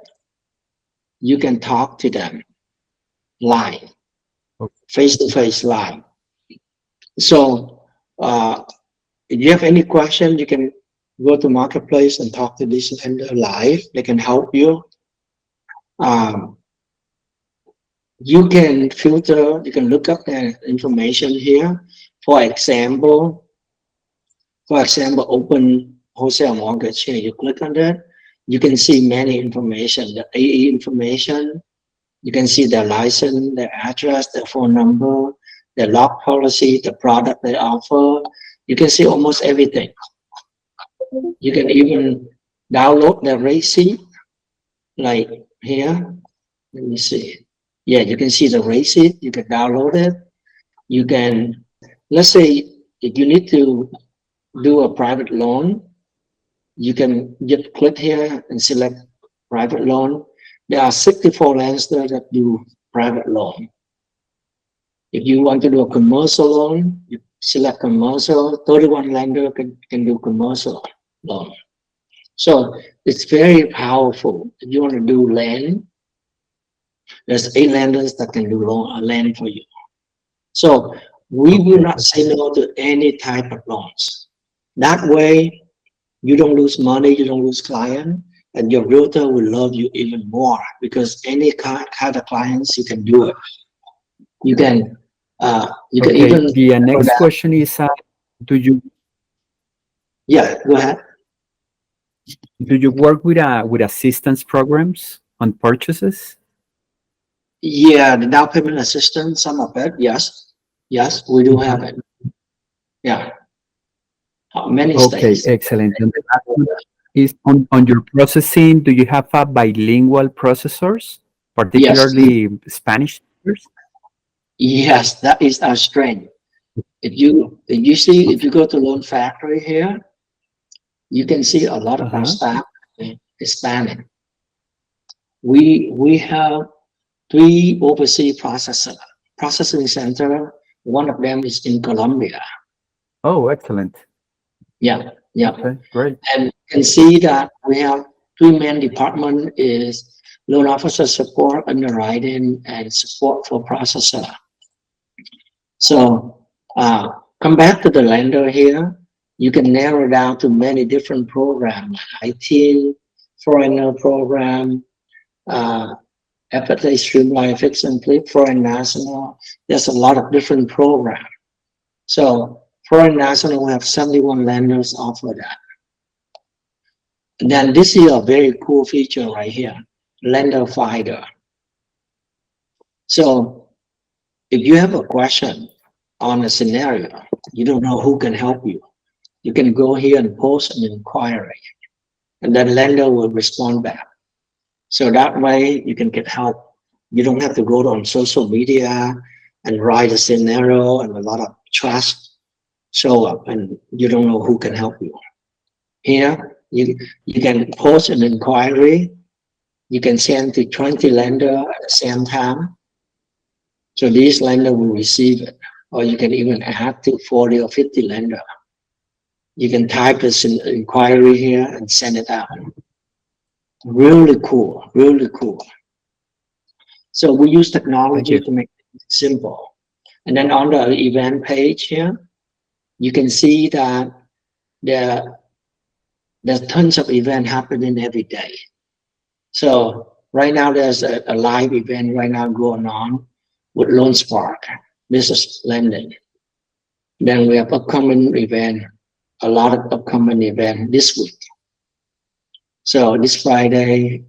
you can talk to them live, face-to-face live. So if you have any question, you can go to marketplace and talk to this lender live. They can help you. You can filter, you can look up the information here. For example, open wholesale mortgage here. You click on that, you can see many information, the AE information. You can see their license, their address, their phone number, their lock policy, the product they offer. You can see almost everything. You can even download the rate sheet, like here. Let me see. Yeah, you can see the rate sheet. You can download it. You can, let's say, if you need to do a private loan, you can just click here and select private loan. There are 64 lenders that do private loan. If you want to do a commercial loan, you select commercial. 31 lenders can do commercial loan. So it's very powerful. If you want to do land, there's 8 lenders that can do land for you. So we will not say no to any type of loans. That way, you don't lose money, you don't lose client, and your realtor will love you even more because any kind of clients you can do it. You can Okay, even the next question is, do you go ahead. do you work with assistance programs on purchases? Yeah, the down payment assistance, some of it, yes, we do have it. Yeah, many Okay, states. excellent. And the last one is on your processing. Do you have a bilingual processors, particularly Spanish speakers? Yes, that is our strength. If you see, if you go to Loan Factory here, you can see a lot of our staff is Hispanic. We have 3 overseas processing center. One of them is in Colombia. Oh, excellent. Yeah. Okay, great. And you can see that we have 3 main department is loan officer support, underwriting, and support for processor. So come back to the lender here. You can narrow down to many different programs, IT, foreigner program, FFA Streamline, Fix and Flip, Foreign National. There's a lot of different programs. So Foreign National, we have 71 lenders offer that. And then this is a very cool feature right here, Lender Finder. So if you have a question on a scenario, you don't know who can help you, you can go here and post an inquiry, and then lender will respond back. So that way you can get help. You don't have to go on social media and write a scenario and a lot of trust show up and you don't know who can help you. Here, you can post an inquiry. You can send to 20 lenders at the same time. So these lenders will receive it. Or you can even add to 40 or 50 lenders. You can type this inquiry here and send it out. Really cool, really cool. So we use technology to make it simple. And then on the event page here, you can see that there's tons of events happening every day. So right now there's a live event right now going on with Loan Spark, business lending. Then we have upcoming event, a lot of upcoming event this week. So this Friday,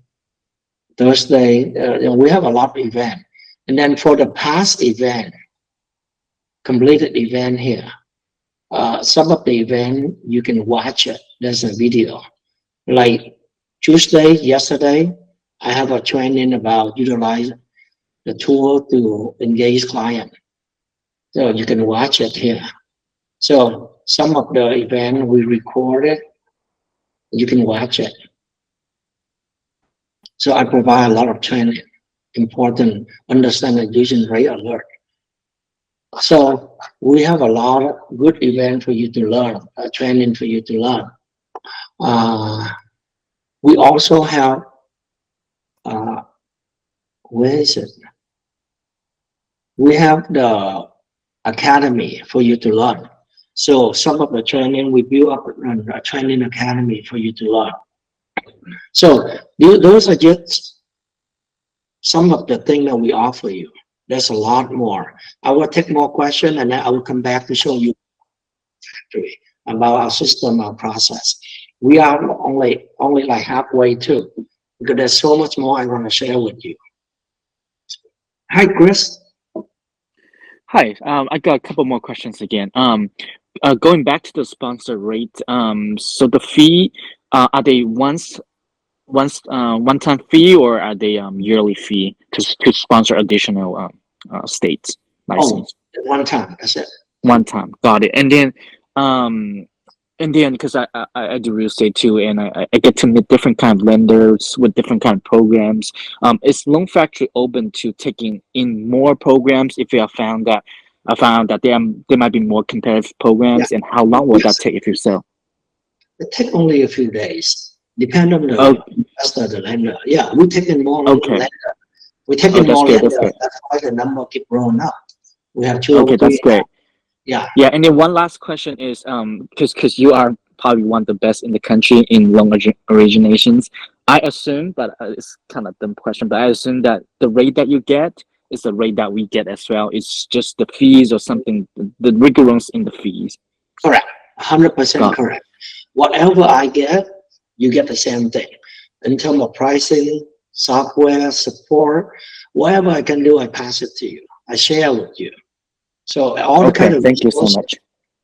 Thursday, we have a lot of event. And then for the past event, completed event here, some of the event, you can watch it. There's a video. Like Tuesday, yesterday, I have a training about utilize the tool to engage client. So you can watch it here. So some of the event we recorded, you can watch it. So I provide a lot of training, important understanding using rate alert. So we have a lot of good event for you to learn, training for you to learn. We also have, where is it? We have the academy for you to learn. So some of the training, we build up a training academy for you to learn. So those are just some of the things that we offer you. There's a lot more. I will take more questions and then I will come back to show you about our system, our process. We are only like halfway too, because there's so much more I want to share with you. Hi, Chris. Hi, I got a couple more questions again. Going back to the sponsor rate, so the fee, are they one-time fee or are they yearly fee to sponsor additional states license? Oh, one time, that's it. One time, got it. And then because I do real estate too, and I get to meet different kind of lenders with different kind of programs. Is Loan Factory open to taking in more programs if you have found that there might be more competitive programs, and how long will that take if you sell? It take only a few days, depend on the investor, the lender. Yeah, we take in more lender. We take in more lender. That's why the number keep growing up. We have 2 or 3. Okay, that's great. Yeah. Yeah, and then one last question is because you are probably one of the best in the country in loan originations. I assume, but it's kind of dumb question, but I assume that the rate that you get is the rate that we get as well. It's just the fees or something, the rigorous in the fees. Correct. 100% correct. Whatever I get, you get the same thing. In terms of pricing, software, support, whatever I can do, I pass it to you. I share with you. So all the kind of thank you so much.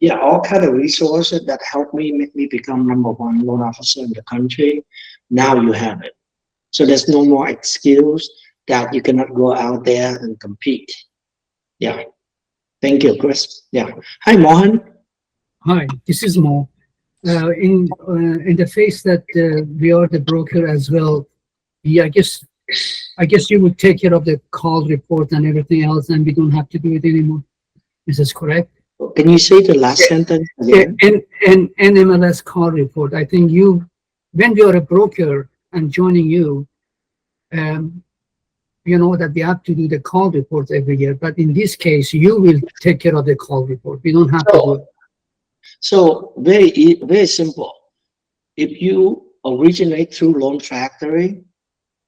Yeah, all kind of resources that help me make me become #1 loan officer in the country. Now you have it. So there's no more excuse that you cannot go out there and compete. Yeah. Thank you, Chris. Yeah. Hi, Mohan. Hi, this is Mo. In the face that we are the broker as well, yeah, I guess you would take care of the call report and everything else, and we don't have to do it anymore. Is this correct? Can you say the last sentence again? In NMLS call report, I think when you are a broker and joining you, you know that we have to do the call reports every year. But in this case, you will take care of the call report. We don't have to do it. So very simple. If you originate through Loan Factory,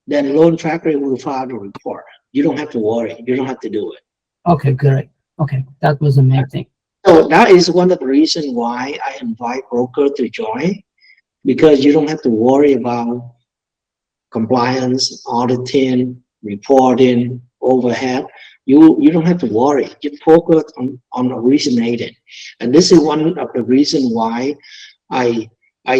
then Loan Factory will file the report. You don't have to worry. You don't have to do it. Okay, great. Okay, that was the main thing. So that is one of the reasons why I invite broker to join, because you don't have to worry about compliance, auditing, reporting, overhead. You don't have to worry. You focus on originating. And this is one of the reasons why I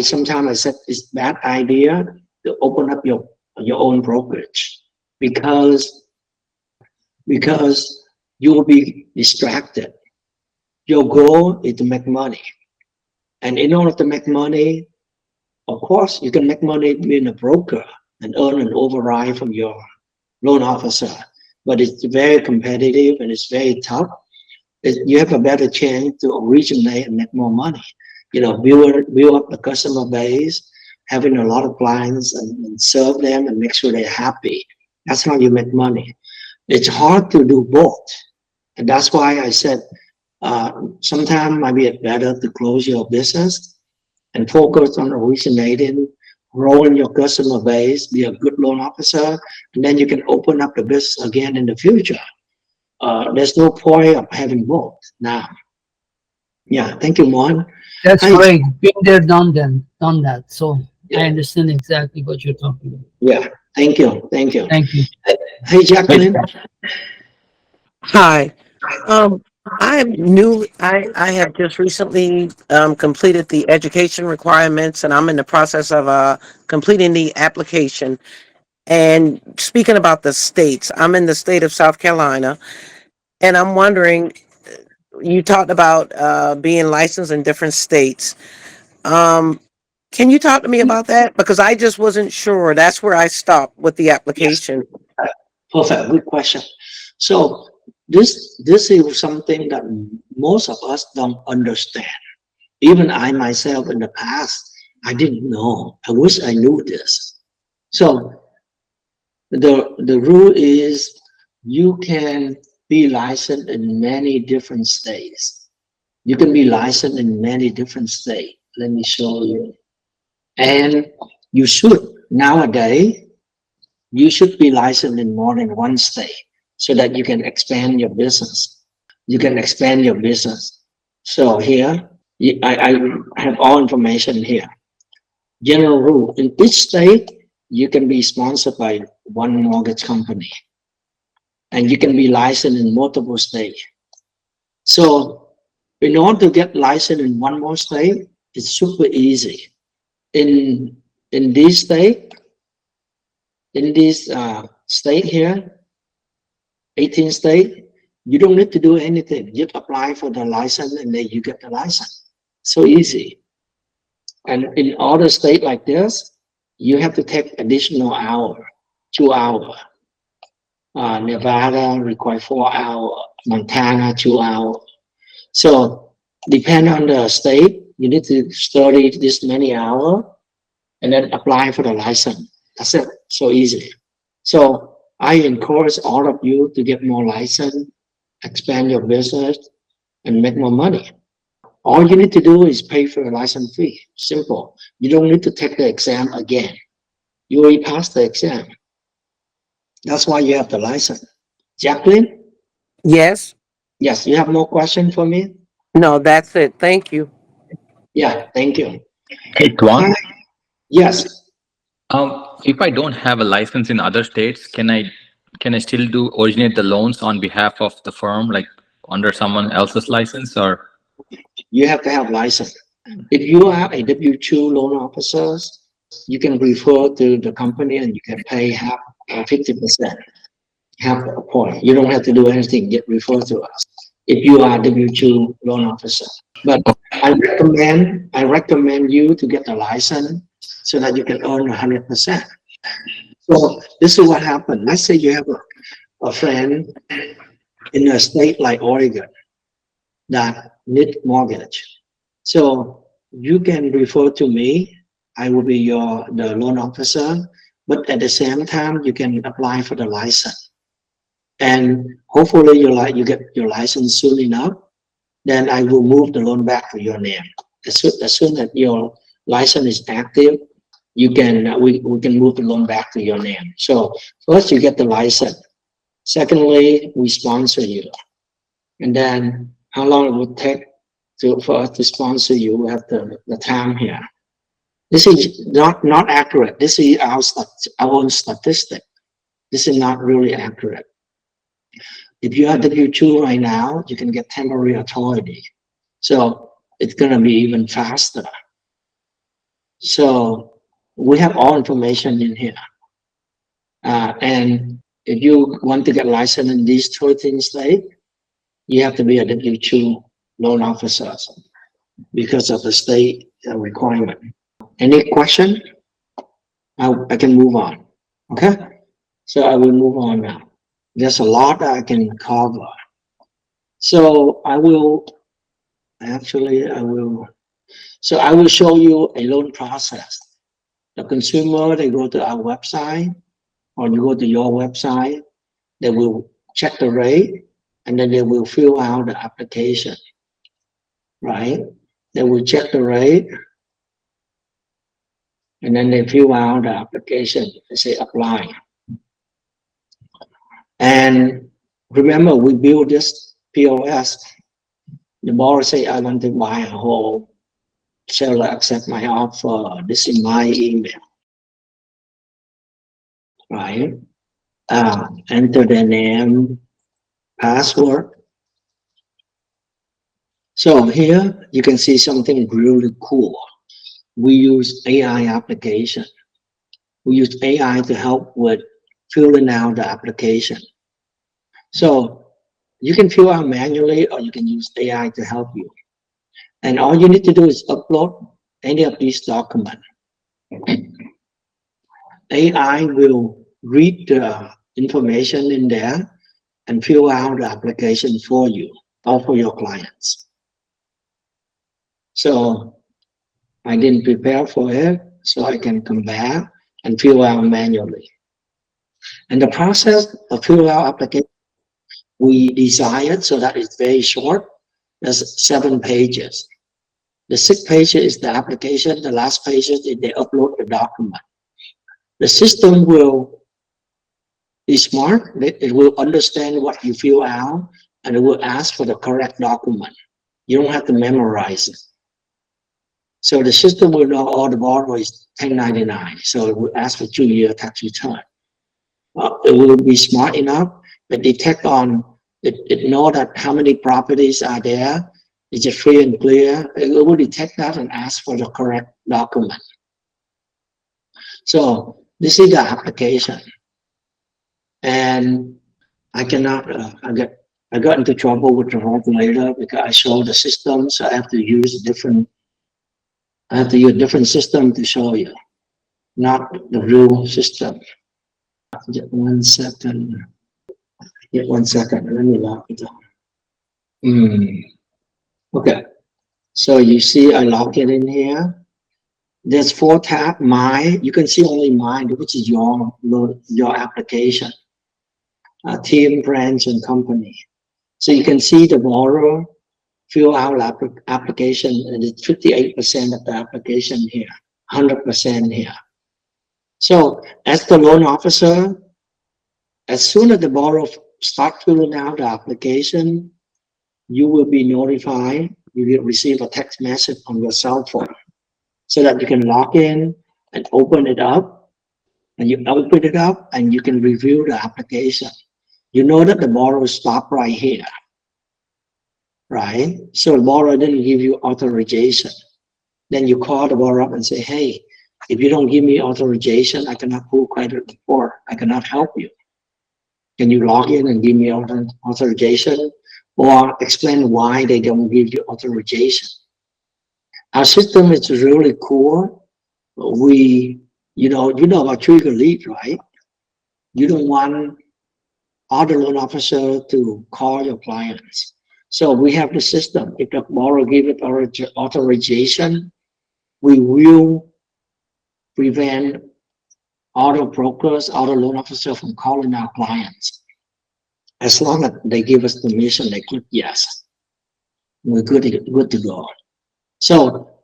sometimes I said it's bad idea to open up your own brokerage, because you will be distracted. Your goal is to make money. And in order to make money, of course, you can make money being a broker and earn an override from your loan officer. But it's very competitive and it's very tough. You have a better chance to originate and make more money. You know, build up the customer base, having a lot of clients and serve them and make sure they're happy. That's how you make money. It's hard to do both. And that's why I said, sometimes might be better to close your business and focus on originating, growing your customer base, be a good loan officer, and then you can open up the business again in the future. There's no point of having both now. Yeah, thank you, Mohan. That's great. Been there, done that. So yeah. I understand exactly what you're talking about. Yeah, thank you. Thank you. Thank you. Hey, Jacqueline. Hi. I am new. I have just recently completed the education requirements, and I'm in the process of completing the application. And speaking about the states, I'm in the state of South Carolina, and I'm wondering, you talked about being licensed in different states. Can you talk to me about that? Because I just wasn't sure. That's where I stopped with the application. Yes. Perfect. Good question. So this is something that most of us don't understand. Even I myself in the past, I didn't know. I wish I knew this. So the rule is you can be licensed in many different states. You can be licensed in many different states. Let me show you. And you should, nowadays, you should be licensed in more than one state so that you can expand your business. You can expand your business. So here, I have all information here. General rule, in each state, you can be sponsored by one mortgage company. And you can be licensed in multiple states. So in order to get licensed in one more state, it's super easy. In this state, here, 18 state, you don't need to do anything. You apply for the license and then you get the license. So easy. And in other states like this, you have to take additional hour, 2 hours. Nevada require 4 hours, Montana 2 hours. So depending on the state, you need to study this many hours and then apply for the license. That's it. So easy. So I encourage all of you to get more license, expand your business, and make more money. All you need to do is pay for a license fee. Simple. You don't need to take the exam again. You already passed the exam. That's why you have the license. Jacqueline? Yes? Yes, you have more question for me? No, that's it. Thank you. Yeah, thank you. Hey, Tuan, Yes, if I don't have a license in other states, can I still originate the loans on behalf of the firm, like under someone else's license, or? you have to have license. If you are a W-2 loan officer, you can refer to the company and you can pay half or 50%, half a point. You don't have to do anything, get referred to us if you are W-2 loan officer. But I recommend you to get the license so that you can earn 100%. So this is what happened. Let's say you have a friend in a state like Oregon that need mortgage. So you can refer to me. I will be the loan officer, but at the same time, you can apply for the license. And hopefully you get your license soon enough. Then I will move the loan back to your name. As soon as your license is active, we can move the loan back to your name. So first you get the license. Secondly, we sponsor you. And then how long it would take for us to sponsor you? We have the time here. This is not accurate. This is our own statistic. This is not really accurate. If you are W-2 right now, you can get temporary authority. So it's gonna be even faster. So we have all information in here. And if you want to get licensed in these 13 states, you have to be a W-2 loan officer because of the state requirement. Any question? I can move on. Okay, so I will move on now. There's a lot that I can cover. So I will show you a loan process. The consumer, they go to our website or you go to your website, they will check the rate and then they will fill out the application, right? They will check the rate and then they fill out the application. They say apply. And remember, we build this POS. The borrower say, I want to buy a home. Seller accept my offer. This is my email, right? Enter the name, password. So here you can see something really cool. We use AI application. We use AI to help with filling out the application. So you can fill out manually or you can use AI to help you. And all you need to do is upload any of these documents. AI will read the information in there and fill out the application for you or for your clients. So I didn't prepare for it, so I can come back and fill out manually. And the process of fill out application, we designed so that it's very short. There's 7 pages. The 6th page is the application. The last page is they upload the document. The system will be smart. It will understand what you fill out and it will ask for the correct document. You don't have to memorize it. So the system will know all the borrower is 1099. So it will ask for 2-year tax return. It will be smart enough that detect on it know that how many properties are there. Is it free and clear? It will detect that and ask for the correct document. So this is the application. And I cannot, I got into trouble with the regulator because I showed the system, so I have to use a different system to show you, not the real system. Just 1 second. Get 1 second. Let me lock it down. Okay. So you see, I lock it in here. There's 4 tabs. My, you can see only mine, which is your application. Team, branch, and company. So you can see the borrower fill out application, and it's 58% of the application here, 100% here. So as the loan officer, as soon as the borrower start filling out the application, you will be notified. You will receive a text message on your cell phone so that you can log in and open it up. And you open it up and you can review the application. You know that the borrower stopped right here, right? So the borrower didn't give you authorization. Then you call the borrower up and say, hey, if you don't give me authorization, I cannot pull credit report. I cannot help you. Can you log in and give me authorization, or explain why they don't give you authorization? Our system is really cool. You know about trigger lead, right? You don't want other loan officer to call your clients. So we have the system. If the borrower give it authorization, we will prevent other brokers, other loan officers from calling our clients. As long as they give us permission, they click yes. We're good to go. So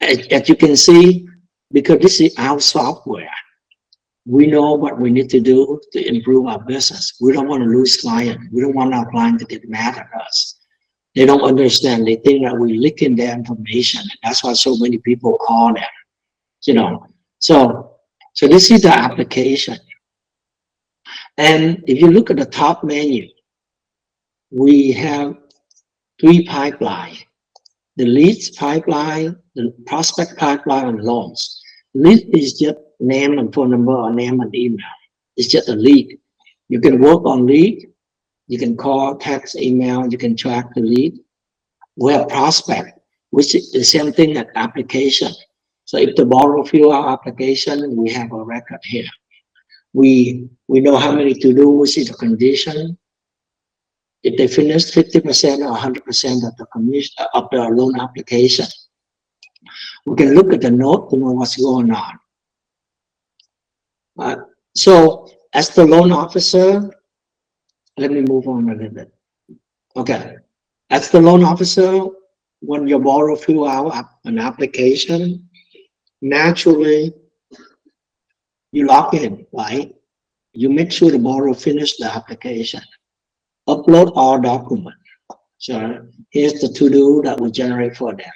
as you can see, because this is our software, we know what we need to do to improve our business. We don't want to lose clients. We don't want our client to get mad at us. They don't understand. They think that we're leaking their information. And that's why so many people call them, you know. So this is the application. And if you look at the top menu, we have 3 pipelines: the leads pipeline, the prospect pipeline, and loans. Lead is just name and phone number or name and email. It's just a lead. You can work on lead. You can call, text, email. You can track the lead. We have prospect, which is the same thing as application. So if the borrower fill out application, we have a record here. We know how many to do, which is the condition. If they finish 50% or 100% of the commission of the loan application, we can look at the note to know what's going on. So as the loan officer, let me move on a little bit. Okay, as the loan officer, when your borrower fill out an application, naturally you log in, right? You make sure the borrower finish the application. Upload all documents. So here's the to-do that we generate for them.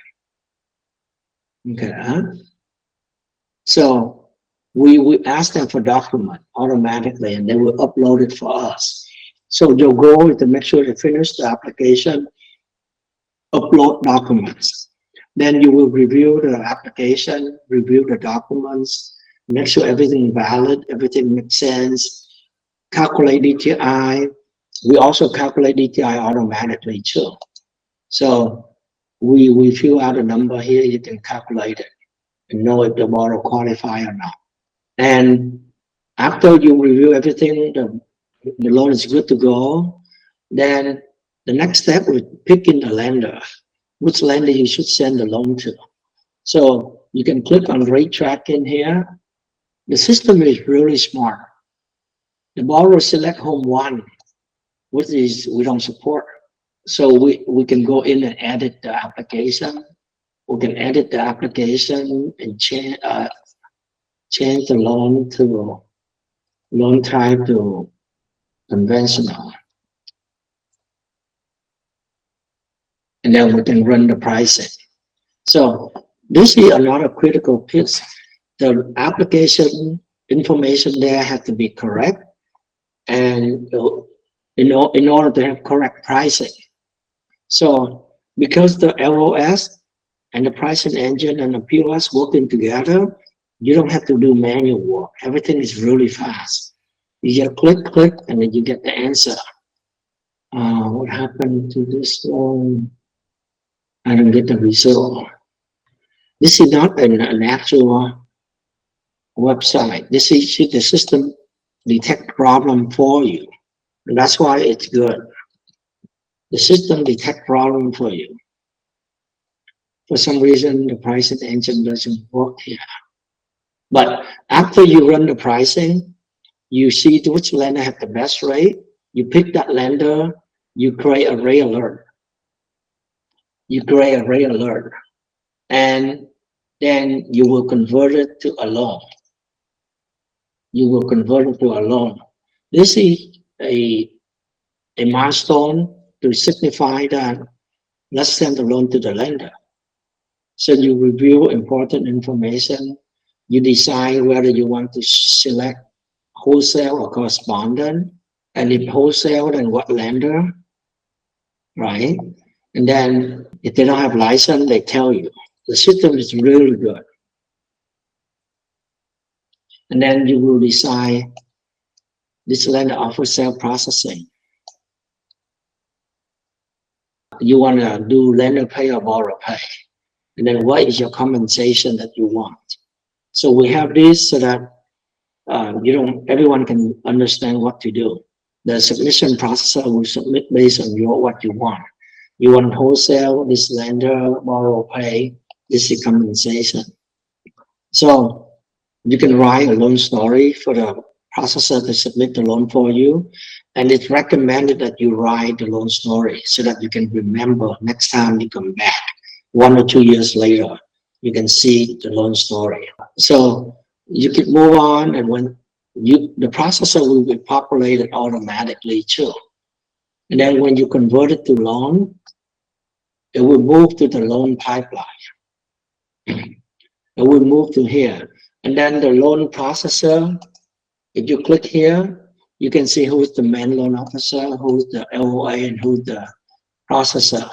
Okay. So we ask them for document automatically, and they will upload it for us. So your goal is to make sure they finish the application, upload documents. Then you will review the application, review the documents, make sure everything is valid, everything makes sense, calculate DTI. We also calculate DTI automatically too. So we fill out a number here, you can calculate it and know if the borrower qualify or not. And after you review everything, the loan is good to go, then the next step is picking the lender, which lender you should send the loan to. So you can click on rate tracking here. The system is really smart. The borrower select home 1, which is we don't support. So we can go in and edit the application. We can edit the application and change the loan to loan type to conventional. And then we can run the pricing. So this is another critical piece. The application information there has to be correct, and in order to have correct pricing. So because the LOS and the pricing engine and the POS working together, you don't have to do manual work. Everything is really fast. You just click, and then you get the answer. What happened to this one? I don't get the result. This is not an actual website. This is the system detect problem for you. And that's why it's good. The system detect problem for you. For some reason, the pricing engine doesn't work here. But after you run the pricing, you see which lender have the best rate. You pick that lender, you create a rate alert. And then you will convert it to a loan. you will convert it to a loan. This is a milestone to signify that let's send the loan to the lender. So you review important information. You decide whether you want to select wholesale or correspondent, and if wholesale, then what lender, right? And then if they don't have license, they tell you. The system is really good. And then you will decide this lender offers sale processing. You want to do lender pay or borrower pay. And then what is your compensation that you want? So we have this so that everyone can understand what to do. The submission processor will submit based on what you want. You want wholesale, this lender, borrower pay, this is compensation. So you can write a loan story for the processor to submit the loan for you. And it's recommended that you write the loan story so that you can remember next time you come back 1 or 2 years later, you can see the loan story. So you can move on, and when the processor will be populated automatically too. And then when you convert it to loan, it will move to the loan pipeline. It will move to here. And then the loan processor, if you click here, you can see who's the main loan officer, who's the LOA, and who's the processor.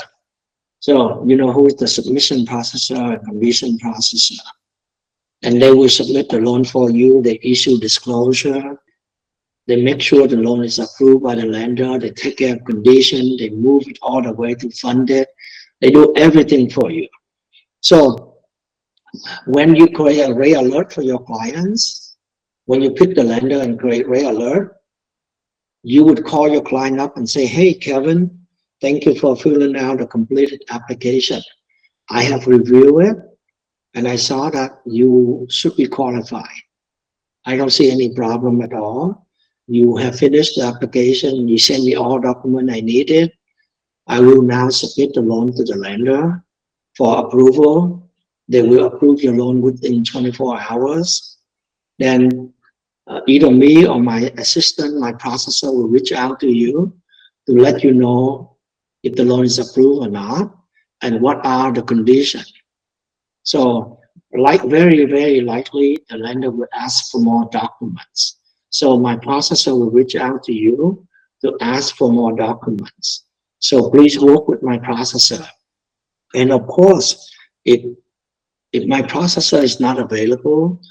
So you know who is the submission processor and completion processor. And they will submit the loan for you. They issue disclosure. They make sure the loan is approved by the lender. They take care of condition. They move it all the way to fund it. They do everything for you. So when you create a red alert for your clients, when you pick the lender and create red alert, you would call your client up and say, hey, Kevin, thank you for filling out a completed application. I have reviewed it, and I saw that you should be qualified. I don't see any problem at all. You have finished the application. You send me all documents I needed. I will now submit the loan to the lender for approval. They will approve your loan within 24 hours. Then either me or my assistant, my processor, will reach out to you to let you know if the loan is approved or not, and what are the conditions. So very, very likely, the lender will ask for more documents. So my processor will reach out to you to ask for more documents. So please work with my processor. And of course, if my processor is not available,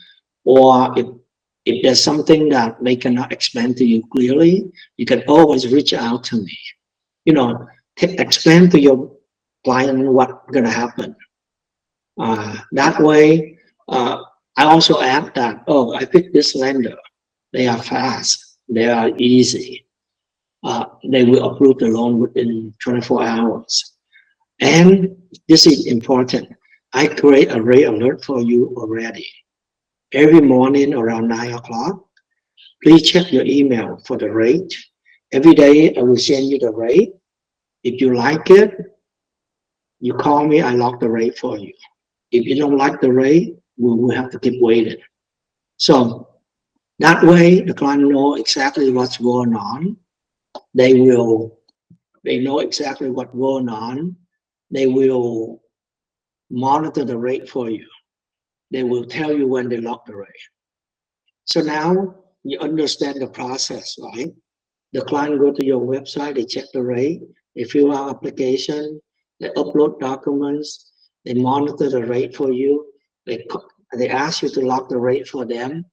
or if there's something that they cannot explain to you clearly, you can always reach out to me. You know, explain to your client what's going to happen. That way, I also add that, oh, I picked this lender. They are fast. They are easy. They will approve the loan within 24 hours. And this is important. I create a red alert for you already. Every morning around 9 o'clock, please check your email for the rate. Every day, I will send you the rate. If you like it, you call me, I lock the rate for you. If you don't like the rate, we will have to keep waiting. So that way, the client know exactly what's going on. They know exactly what's going on. They will monitor the rate for you. They will tell you when they lock the rate. So now you understand the process, right? The client go to your website, they check the rate, they fill out application, they upload documents, they monitor the rate for you, they ask you to lock the rate for them.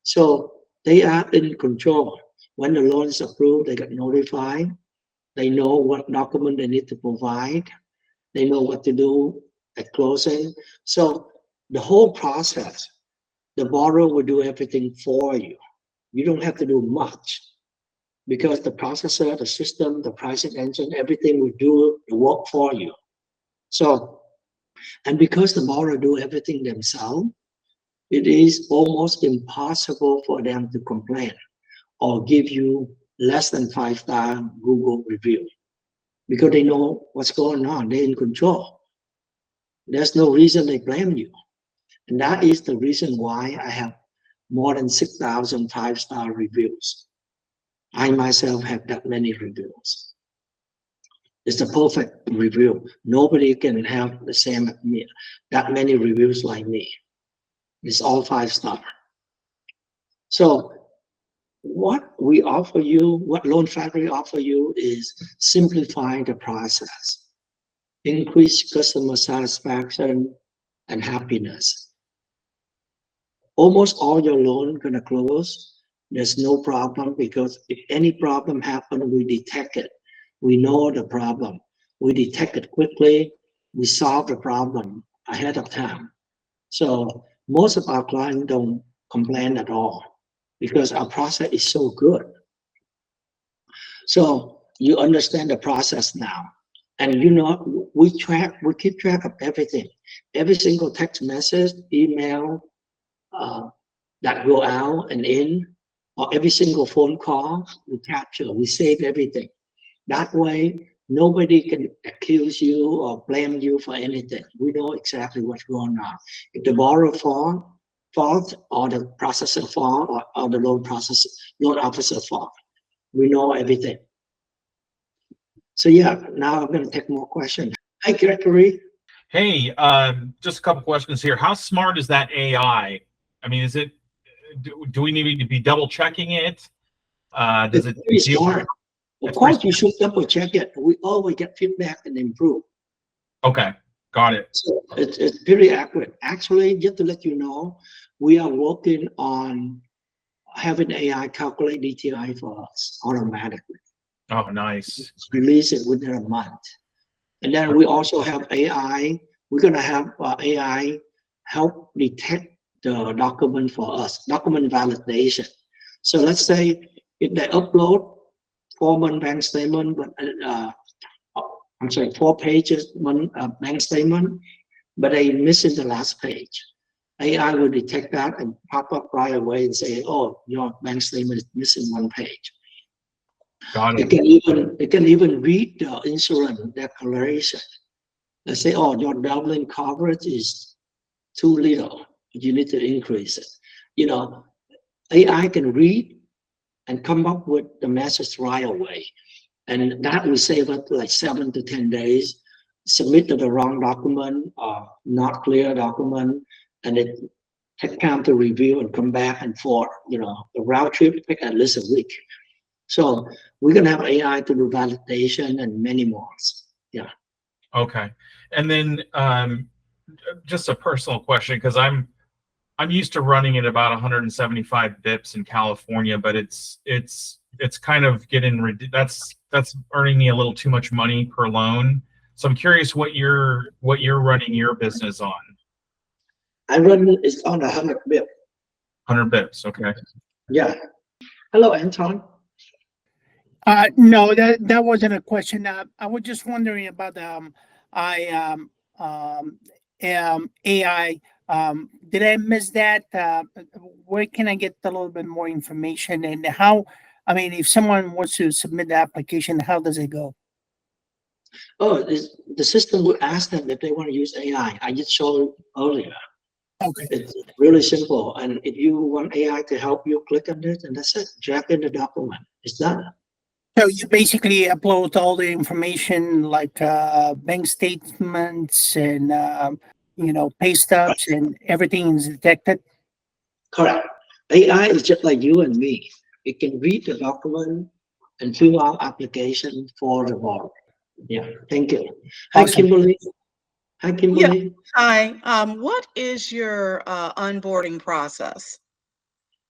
So they are in control. When the loan is approved, they get notified. They know what document they need to provide. They know what to do at closing. So the whole process, the borrower will do everything for you. You don't have to do much, because the processor, the system, the pricing engine, everything will do the work for you. So, and because the borrower do everything themselves, it is almost impossible for them to complain or give you less than 5-star Google review, because they know what's going on. They're in control. There's no reason they blame you. And that is the reason why I have more than 6,000 5-star reviews. I myself have that many reviews. It's a perfect review. Nobody can have the same that many reviews like me. It's all 5-star. So what we offer you, what Loan Factory offer you is simplifying the process, increase customer satisfaction and happiness. Almost all your loan gonna close. There's no problem because if any problem happen, we detect it. We know the problem. We detect it quickly. We solve the problem ahead of time. So most of our clients don't complain at all because our process is so good. So you understand the process now. And you know, we keep track of everything. Every single text message, email that go out and in, or every single phone call, we capture, we save everything. That way, nobody can accuse you or blame you for anything. We know exactly what's going on. If the borrower fault or the processor fault or the loan officer fault, we know everything. So yeah, now I'm going to take more questions. Hi, Gregory. Hey, just a couple questions here. How smart is that AI? I mean, is it? Do we need to be double checking it? Does it? Very smart. Of course, you should double check it. We always get feedback and improve. Okay, got it. So it's very accurate. Actually, just to let you know, we are working on having AI calculate DTI for us automatically. Oh, nice. Release it within a month. And then we also have AI. We're going to have AI help detect the document for us, document validation. So let's say if they upload 4-month bank statement, but 4 pages bank statement, but they missing the last page. AI will detect that and pop up right away and say, "Oh, your bank statement is missing 1 page." Got it. It can even read the insurance declaration. Let's say, "Oh, your doubling coverage is too little. You need to increase it." You know, AI can read and come up with the message right away. And that will save us like 7 to 10 days. Submitted the wrong document or not clear document, and it take time to review and come back and forth. You know, the round trip take at least a week. So we're gonna have AI to do validation and many more. Yeah. Okay. And then just a personal question, because I'm used to running at about 175 bips in California, but it's kind of getting that's earning me a little too much money per loan. So I'm curious what you're running your business on. I run is on 100 bips. 100 bips. Okay. Yeah. Hello, Anton. No, that wasn't a question. I was just wondering about AI. Did I miss that? Where can I get a little bit more information, and how? I mean, if someone wants to submit the application, how does it go? Oh, the system will ask them if they want to use AI. I just showed earlier. Okay. It's really simple. And if you want AI to help you, click on it, and that's it. Drag in the document. It's done. So you basically upload all the information like bank statements and pay stubs, and everything is detected. Correct. AI is just like you and me. It can read the document and fill out application for the borrower. Yeah. Thank you. Hi, Awesome. Kimberly. Hi, Kimberly. Hi. What is your onboarding process?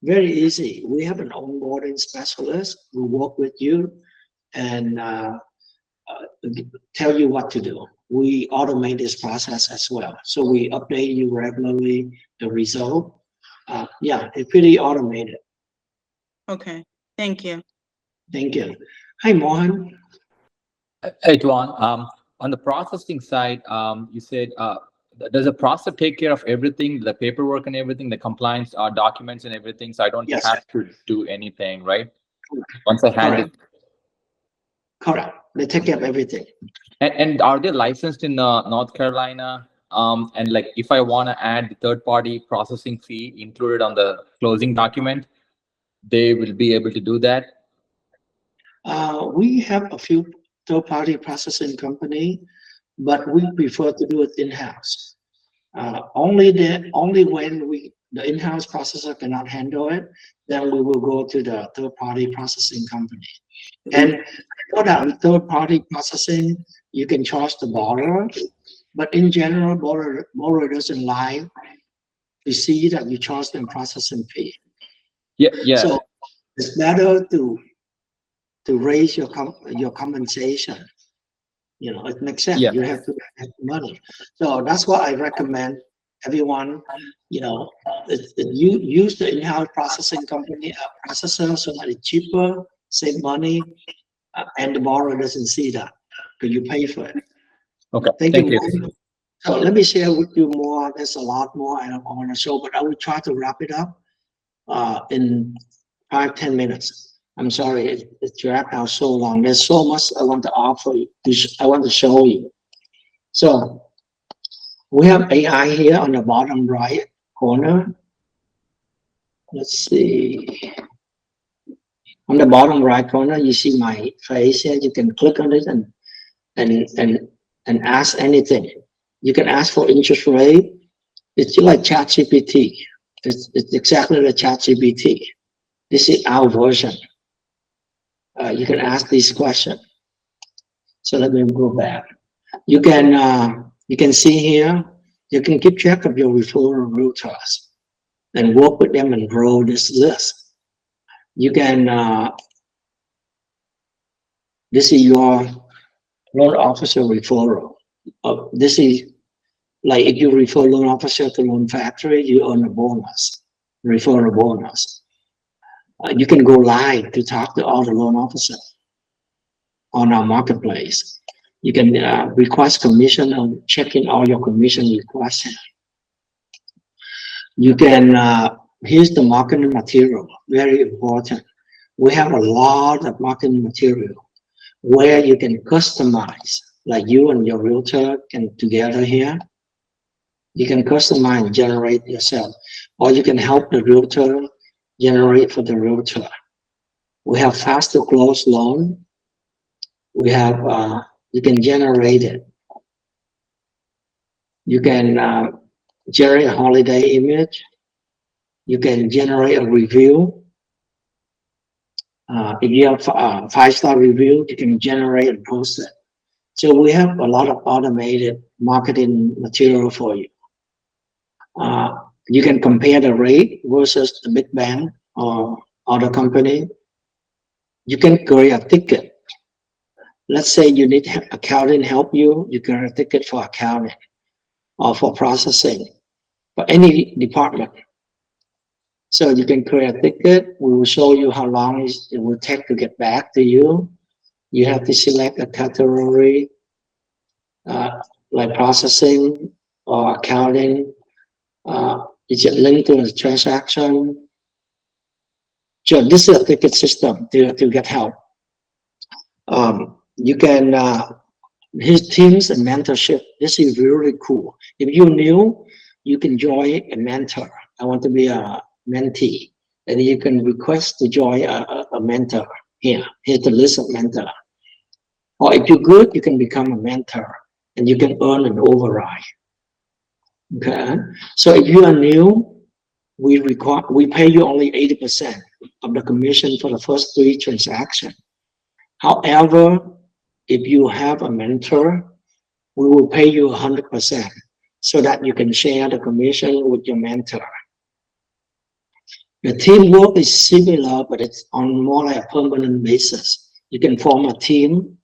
Very easy. We have an onboarding specialist who work with you and tell you what to do. We automate this process as well. So we update you regularly the result. Yeah, it's pretty automated. Okay. Thank you. Thank you. Hi, Mohan. Hey, Tuan. On the processing side, you said, does the process take care of everything, the paperwork and everything, the compliance documents and everything? So I don't Yes. have to do anything, right? Once I hand it. Correct. They take care of everything. And are they licensed in North Carolina? And like if I want to add the third-party processing fee included on the closing document, they will be able to do that. We have a few third-party processing company, but we prefer to do it in-house. Only when the in-house processor cannot handle it, then we will go to the third-party processing company. And for that third-party processing, you can charge the borrower, but in general, borrower doesn't like to see that you charge them processing fee. Yeah. So it's better to raise your compensation. You know, it makes sense. Yeah. You have to have money. So that's what I recommend everyone, you know, you use the in-house processing company processor so that it's cheaper, save money, and the borrower doesn't see that because you pay for it. Okay. Thank Thank you. you. So let me share with you more. There's a lot more I want to show, but I will try to wrap it up in 5-10 minutes. I'm sorry, it dragged out so long. There's so much I want to offer you. I want to show you. So we have AI here on the bottom right corner. Let's see. On the bottom right corner, you see my face here. You can click on it and ask anything. You can ask for interest rate. It's like ChatGPT. It's exactly the ChatGPT. This is our version. You can ask this question. So let me go back. You can see here, you can keep track of your referral realtors and work with them and grow this list. You can, this is your loan officer referral. This is like if you refer loan officer to Loan Factory, you earn a bonus, referral bonus. You can go live to talk to all the loan officers on our marketplace. You can request commission and check in all your commission requests. You can, here's the marketing material, very important. We have a lot of marketing material where you can customize, like you and your realtor can together here. You can customize and generate yourself, or you can help the realtor generate for the realtor. We have faster close loan. We have, you can generate it. You can generate a holiday image. You can generate a review. If you have a 5-star review, you can generate and post it. So we have a lot of automated marketing material for you. You can compare the rate versus the big bank or other company. You can create a ticket. Let's say you need accounting help you, you can create a ticket for accounting or for processing, for any department. So you can create a ticket. We will show you how long it will take to get back to you. You have to select a category like processing or accounting. Is it linked to a transaction? So this is a ticket system to get help. You can, his teams and mentorship. This is really cool. If you're new, you can join a mentor. I want to be a mentee. And you can request to join a mentor here. Here's the list of mentor. Or if you're good, you can become a mentor and you can earn an override. Okay. So if you are new, we pay you only 80% of the commission for the first 3 transactions. However, if you have a mentor, we will pay you 100% so that you can share the commission with your mentor. The teamwork is similar, but it's on more like a permanent basis. You can form a team.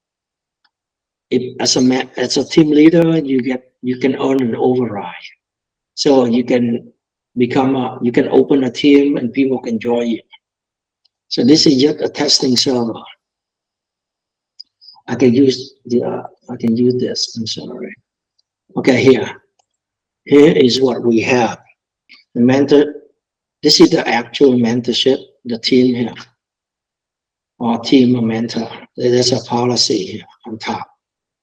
As a team leader, you can earn an override. So you can you can open a team and people can join you. So this is just a testing server. I can use this. I'm sorry. Okay, here is what we have. The mentor. This is the actual mentorship. The team here, or team or mentor. There's a policy here on top.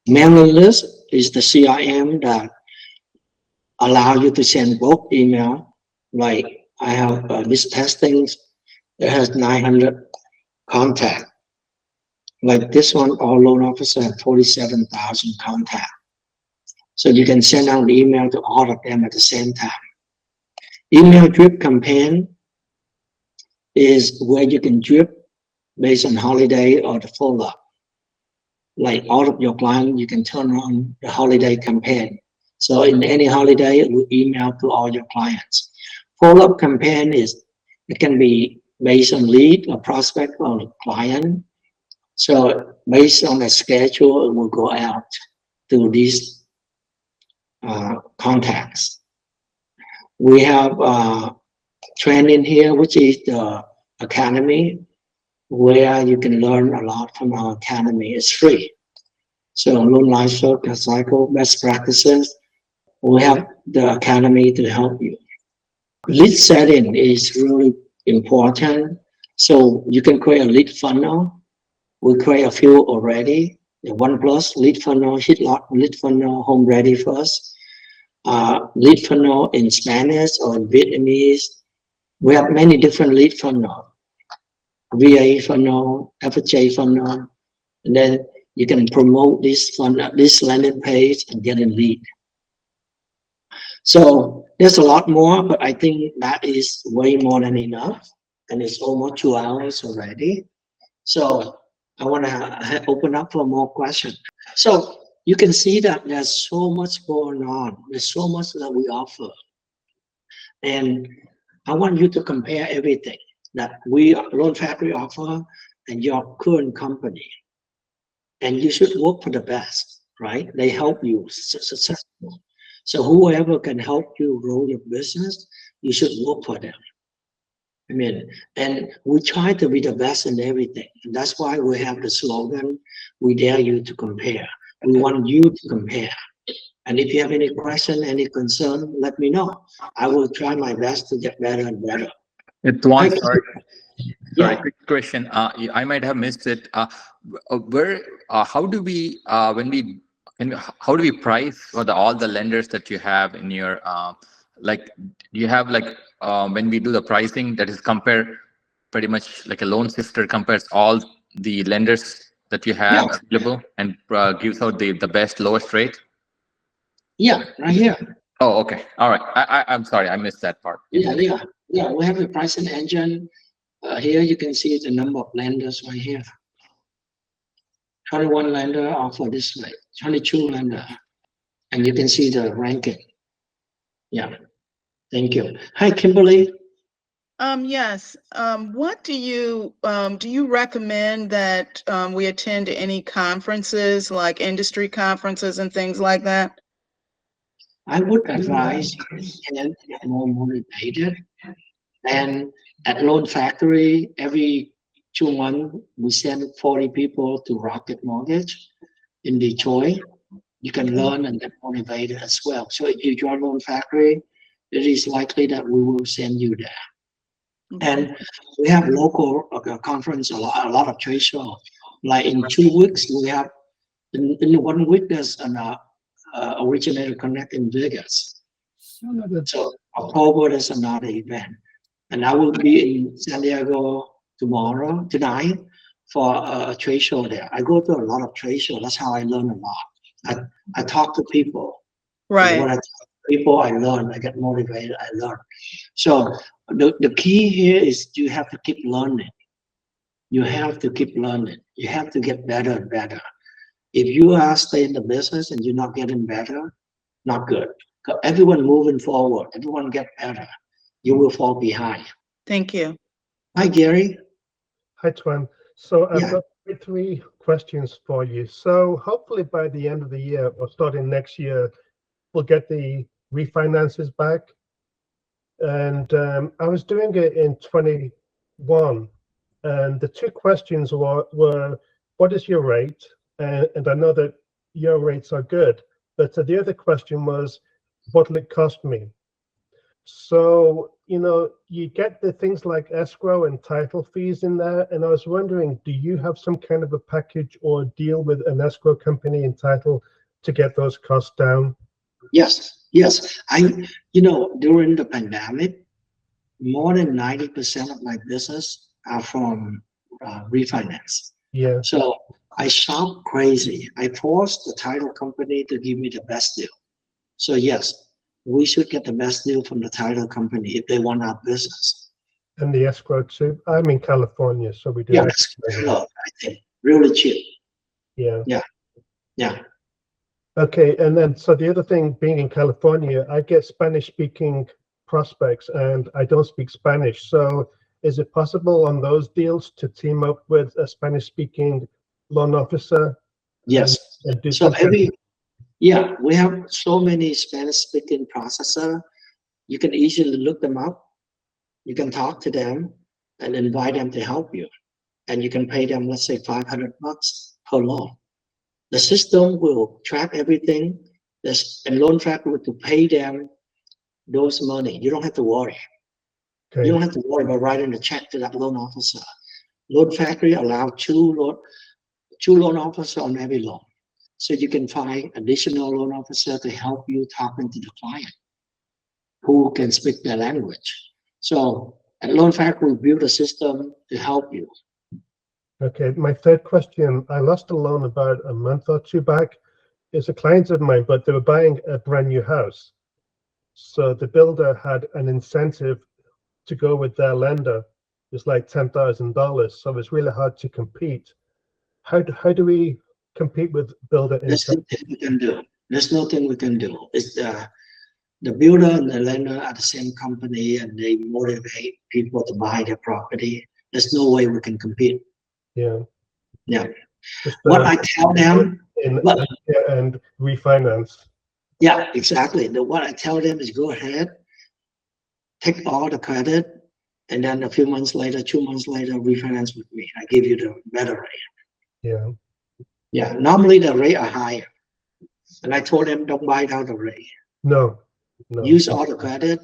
Mailing list is the CRM that allow you to send bulk email. Like I have this testing that has 900 contact. Like this one, our loan officer have 47,000 contact. So you can send out an email to all of them at the same time. Email drip campaign is where you can drip based on holiday or the follow-up. Like all of your clients, you can turn on the holiday campaign. So in any holiday, we email to all your clients. Follow-up campaign is, it can be based on lead or prospect or client. So based on the schedule, it will go out to these contacts. We have training here, which is the academy, where you can learn a lot from our academy. It's free. So loan life cycle, best practices. We have the academy to help you. Lead setting is really important. So you can create a lead funnel. We create a few already. The 1+ lead funnel, hit lot lead funnel, home ready first. Lead funnel in Spanish or in Vietnamese. We have many different lead funnel. VA funnel, FHA funnel, and then you can promote this funnel, this landing page, and get a lead. So there's a lot more, but I think that is way more than enough, and it's almost 2 hours already. So I want to open up for more questions. So you can see that there's so much going on. There's so much that we offer, and I want you to compare everything that we Loan Factory offer and your current company. And you should work for the best, right? They help you successful. So whoever can help you grow your business, you should work for them. I mean, and we try to be the best in everything. And that's why we have the slogan, we dare you to compare. We want you to compare. And if you have any question, any concern, let me know. I will try my best to get better and better. It's one, sorry, Yeah. quick question. I might have missed it. How do we, how do we price for all the lenders that you have in your, like, do you have like, when we do the pricing, that is compare pretty much like a loan sifter compares all the lenders that you have available and gives out the best lowest rate? Yeah, right here. Oh, okay. All right. I'm sorry, I missed that part. Yeah, we have a pricing engine. Here you can see the number of lenders right here. 21 lender offer this rate, 22 lender. And you can see the ranking. Yeah, thank you. Hi, Kimberly. Yes. What do you recommend that we attend to any conferences, like industry conferences and things like that? I would advise you can get more motivated. And at Loan Factory, every 2 months, we send 40 people to Rocket Mortgage in Detroit. You can learn and get motivated as well. So if you join Loan Factory, it is likely that we will send you there. And we have local conference, a lot of trade shows. Like in 2 weeks, we have, in 1 week, there's an Originator Connect in Vegas. So October, there's another event. And I will be in San Diego tonight, for a trade show there. I go to a lot of trade shows. That's how I learn a lot. I talk to people. Right. When I talk to people, I learn. I get motivated. I learn. So the key here is you have to keep learning. You have to keep learning. You have to get better and better. If you are staying in the business and you're not getting better, not good. Everyone moving forward. Everyone get better. You will fall behind. Thank you. Hi, Gary. Hi, Tuan. So I've got 3 questions for you. So hopefully by the end of the year or starting next year, we'll get the refinances back. And I was doing it in 21. And the 2 questions were what is your rate? And I know that your rates are good. But the other question was, what will it cost me? So, you know, you get the things like escrow and title fees in there. And I was wondering, do you have some kind of a package or deal with an escrow company in title to get those costs down? Yes. Yes, during the pandemic, more than 90% of my business are from refinance. Yeah. So I shop crazy. I forced the title company to give me the best deal. So yes, we should get the best deal from the title company if they want our business. And the escrow too. I'm in California, so we do. Yeah, I think really cheap. Yeah. Yeah. Yeah. Okay, and then so the other thing, being in California, I get Spanish-speaking prospects, and I don't speak Spanish. So, is it possible on those deals to team up with a Spanish-speaking loan officer? Yes. And do So something? yeah, we have so many Spanish-speaking processor. You can easily look them up. You can talk to them and invite them to help you, and you can pay them, let's say, $500 per loan. The system will track everything. And Loan Factory to pay them those money. You don't have to worry. Okay. You don't have to worry about writing a check to that loan officer. Loan Factory allow two loan officers on every loan. So you can find additional loan officer to help you talking to the client who can speak their language. So at Loan Factory, we build a system to help you. Okay, my third question, I lost a loan about a month or two back. It's a client of mine, but they were buying a brand new house. So the builder had an incentive to go with their lender. It's like $10,000. So it's really hard to compete. How do we compete with builder There's incentive? nothing we can do. There's nothing we can do. It's the builder and the lender are the same company, and they motivate people to buy their property. There's no way we can compete. Yeah. Yeah. Just, What I tell them, and refinance. yeah, exactly. What I tell them is go ahead, take all the credit, and then a few months later, 2 months later, refinance with me. I give you the better rate. Yeah. Yeah. Normally the rate are higher, and I told them don't buy down the rate. No. Use all the credit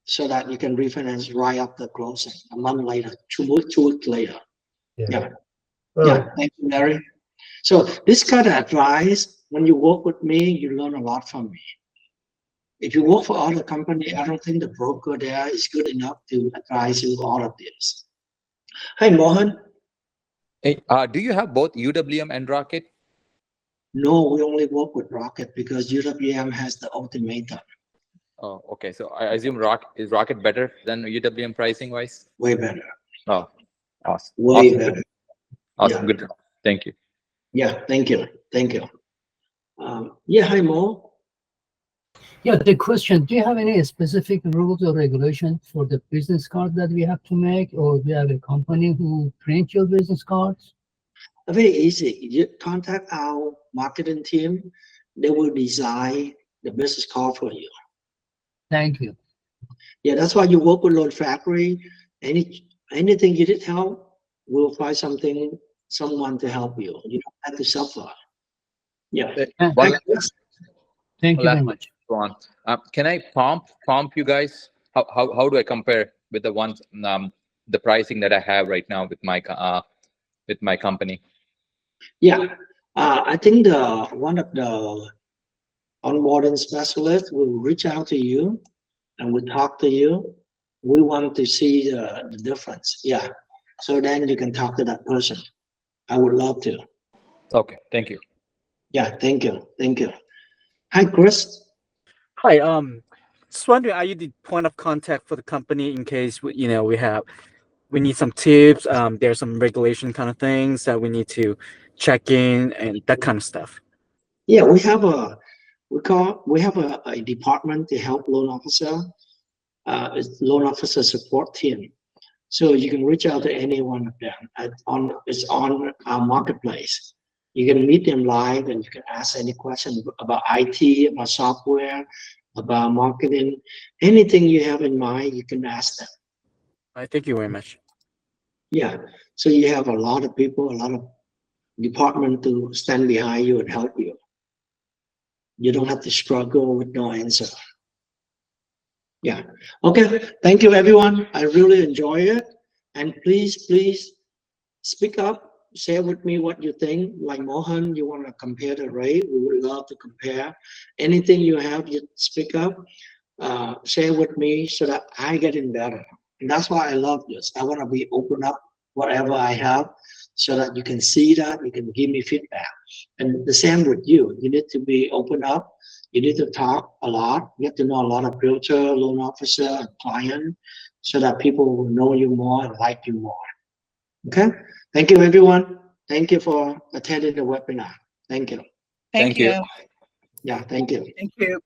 so that you can refinance right after closing, a month later, 2 weeks later. Yeah. Right. Thank you, Larry. So this kind of advice, when you work with me, you learn a lot from me. If you work for other company, I don't think the broker there is good enough to advise you all of this. Hi, Mohan. Hey, do you have both UWM and Rocket? No, we only work with Rocket because UWM has the ultimatum. Oh, okay. So I assume Rocket better than UWM pricing wise? Way better. Oh, awesome. Way awesome. better. Awesome. Yeah. Good to know. Thank you. Yeah, thank you. Thank you. Yeah, hi, Mo. Yeah, the question, do you have any specific rules or regulation for the business card that we have to make, or do you have a company who print your business cards? Very easy. You contact our marketing team. They will design the business card for you. Thank you. Yeah, that's why you work with Loan Factory. Anything you need help, we'll find someone to help you. You don't have to suffer. Yeah. Thank you very much. Go on. Can I comp you guys? How do I compare with the ones the pricing that I have right now with my company? Yeah. I think one of the onboarding specialists will reach out to you and will talk to you. We want to see the difference. Yeah. So then you can talk to that person. I would love to. Okay. Thank you. Yeah. Thank you. Thank you. Hi, Chris. Hi, just wondering, are you the point of contact for the company in case we need some tips? There's some regulation kind of things that we need to check in and that kind of stuff. Yeah, we have a department to help loan officer. It's loan officer support team. So you can reach out to any one of them. It's on our marketplace. You can meet them live and you can ask any question about IT, about software, about marketing. Anything you have in mind, you can ask them. All right, thank you very much. Yeah. So you have a lot of people, a lot of department to stand behind you and help you. You don't have to struggle with no answer. Yeah. Okay. Thank you, everyone. I really enjoy it. And please speak up, share with me what you think. Like Mohan, you want to compare the rate? We would love to compare. Anything you have, you speak up. Share with me so that I get in better. And that's why I love this. I want to be open up whatever I have so that you can see that, you can give me feedback. And the same with you. You need to be open up. You need to talk a lot. You have to know a lot of realtor, loan officer, and client so that people will know you more and like you more. Okay? Thank you, everyone. Thank you for attending the webinar. Thank you. Thank you. Yeah, thank you. Thank you.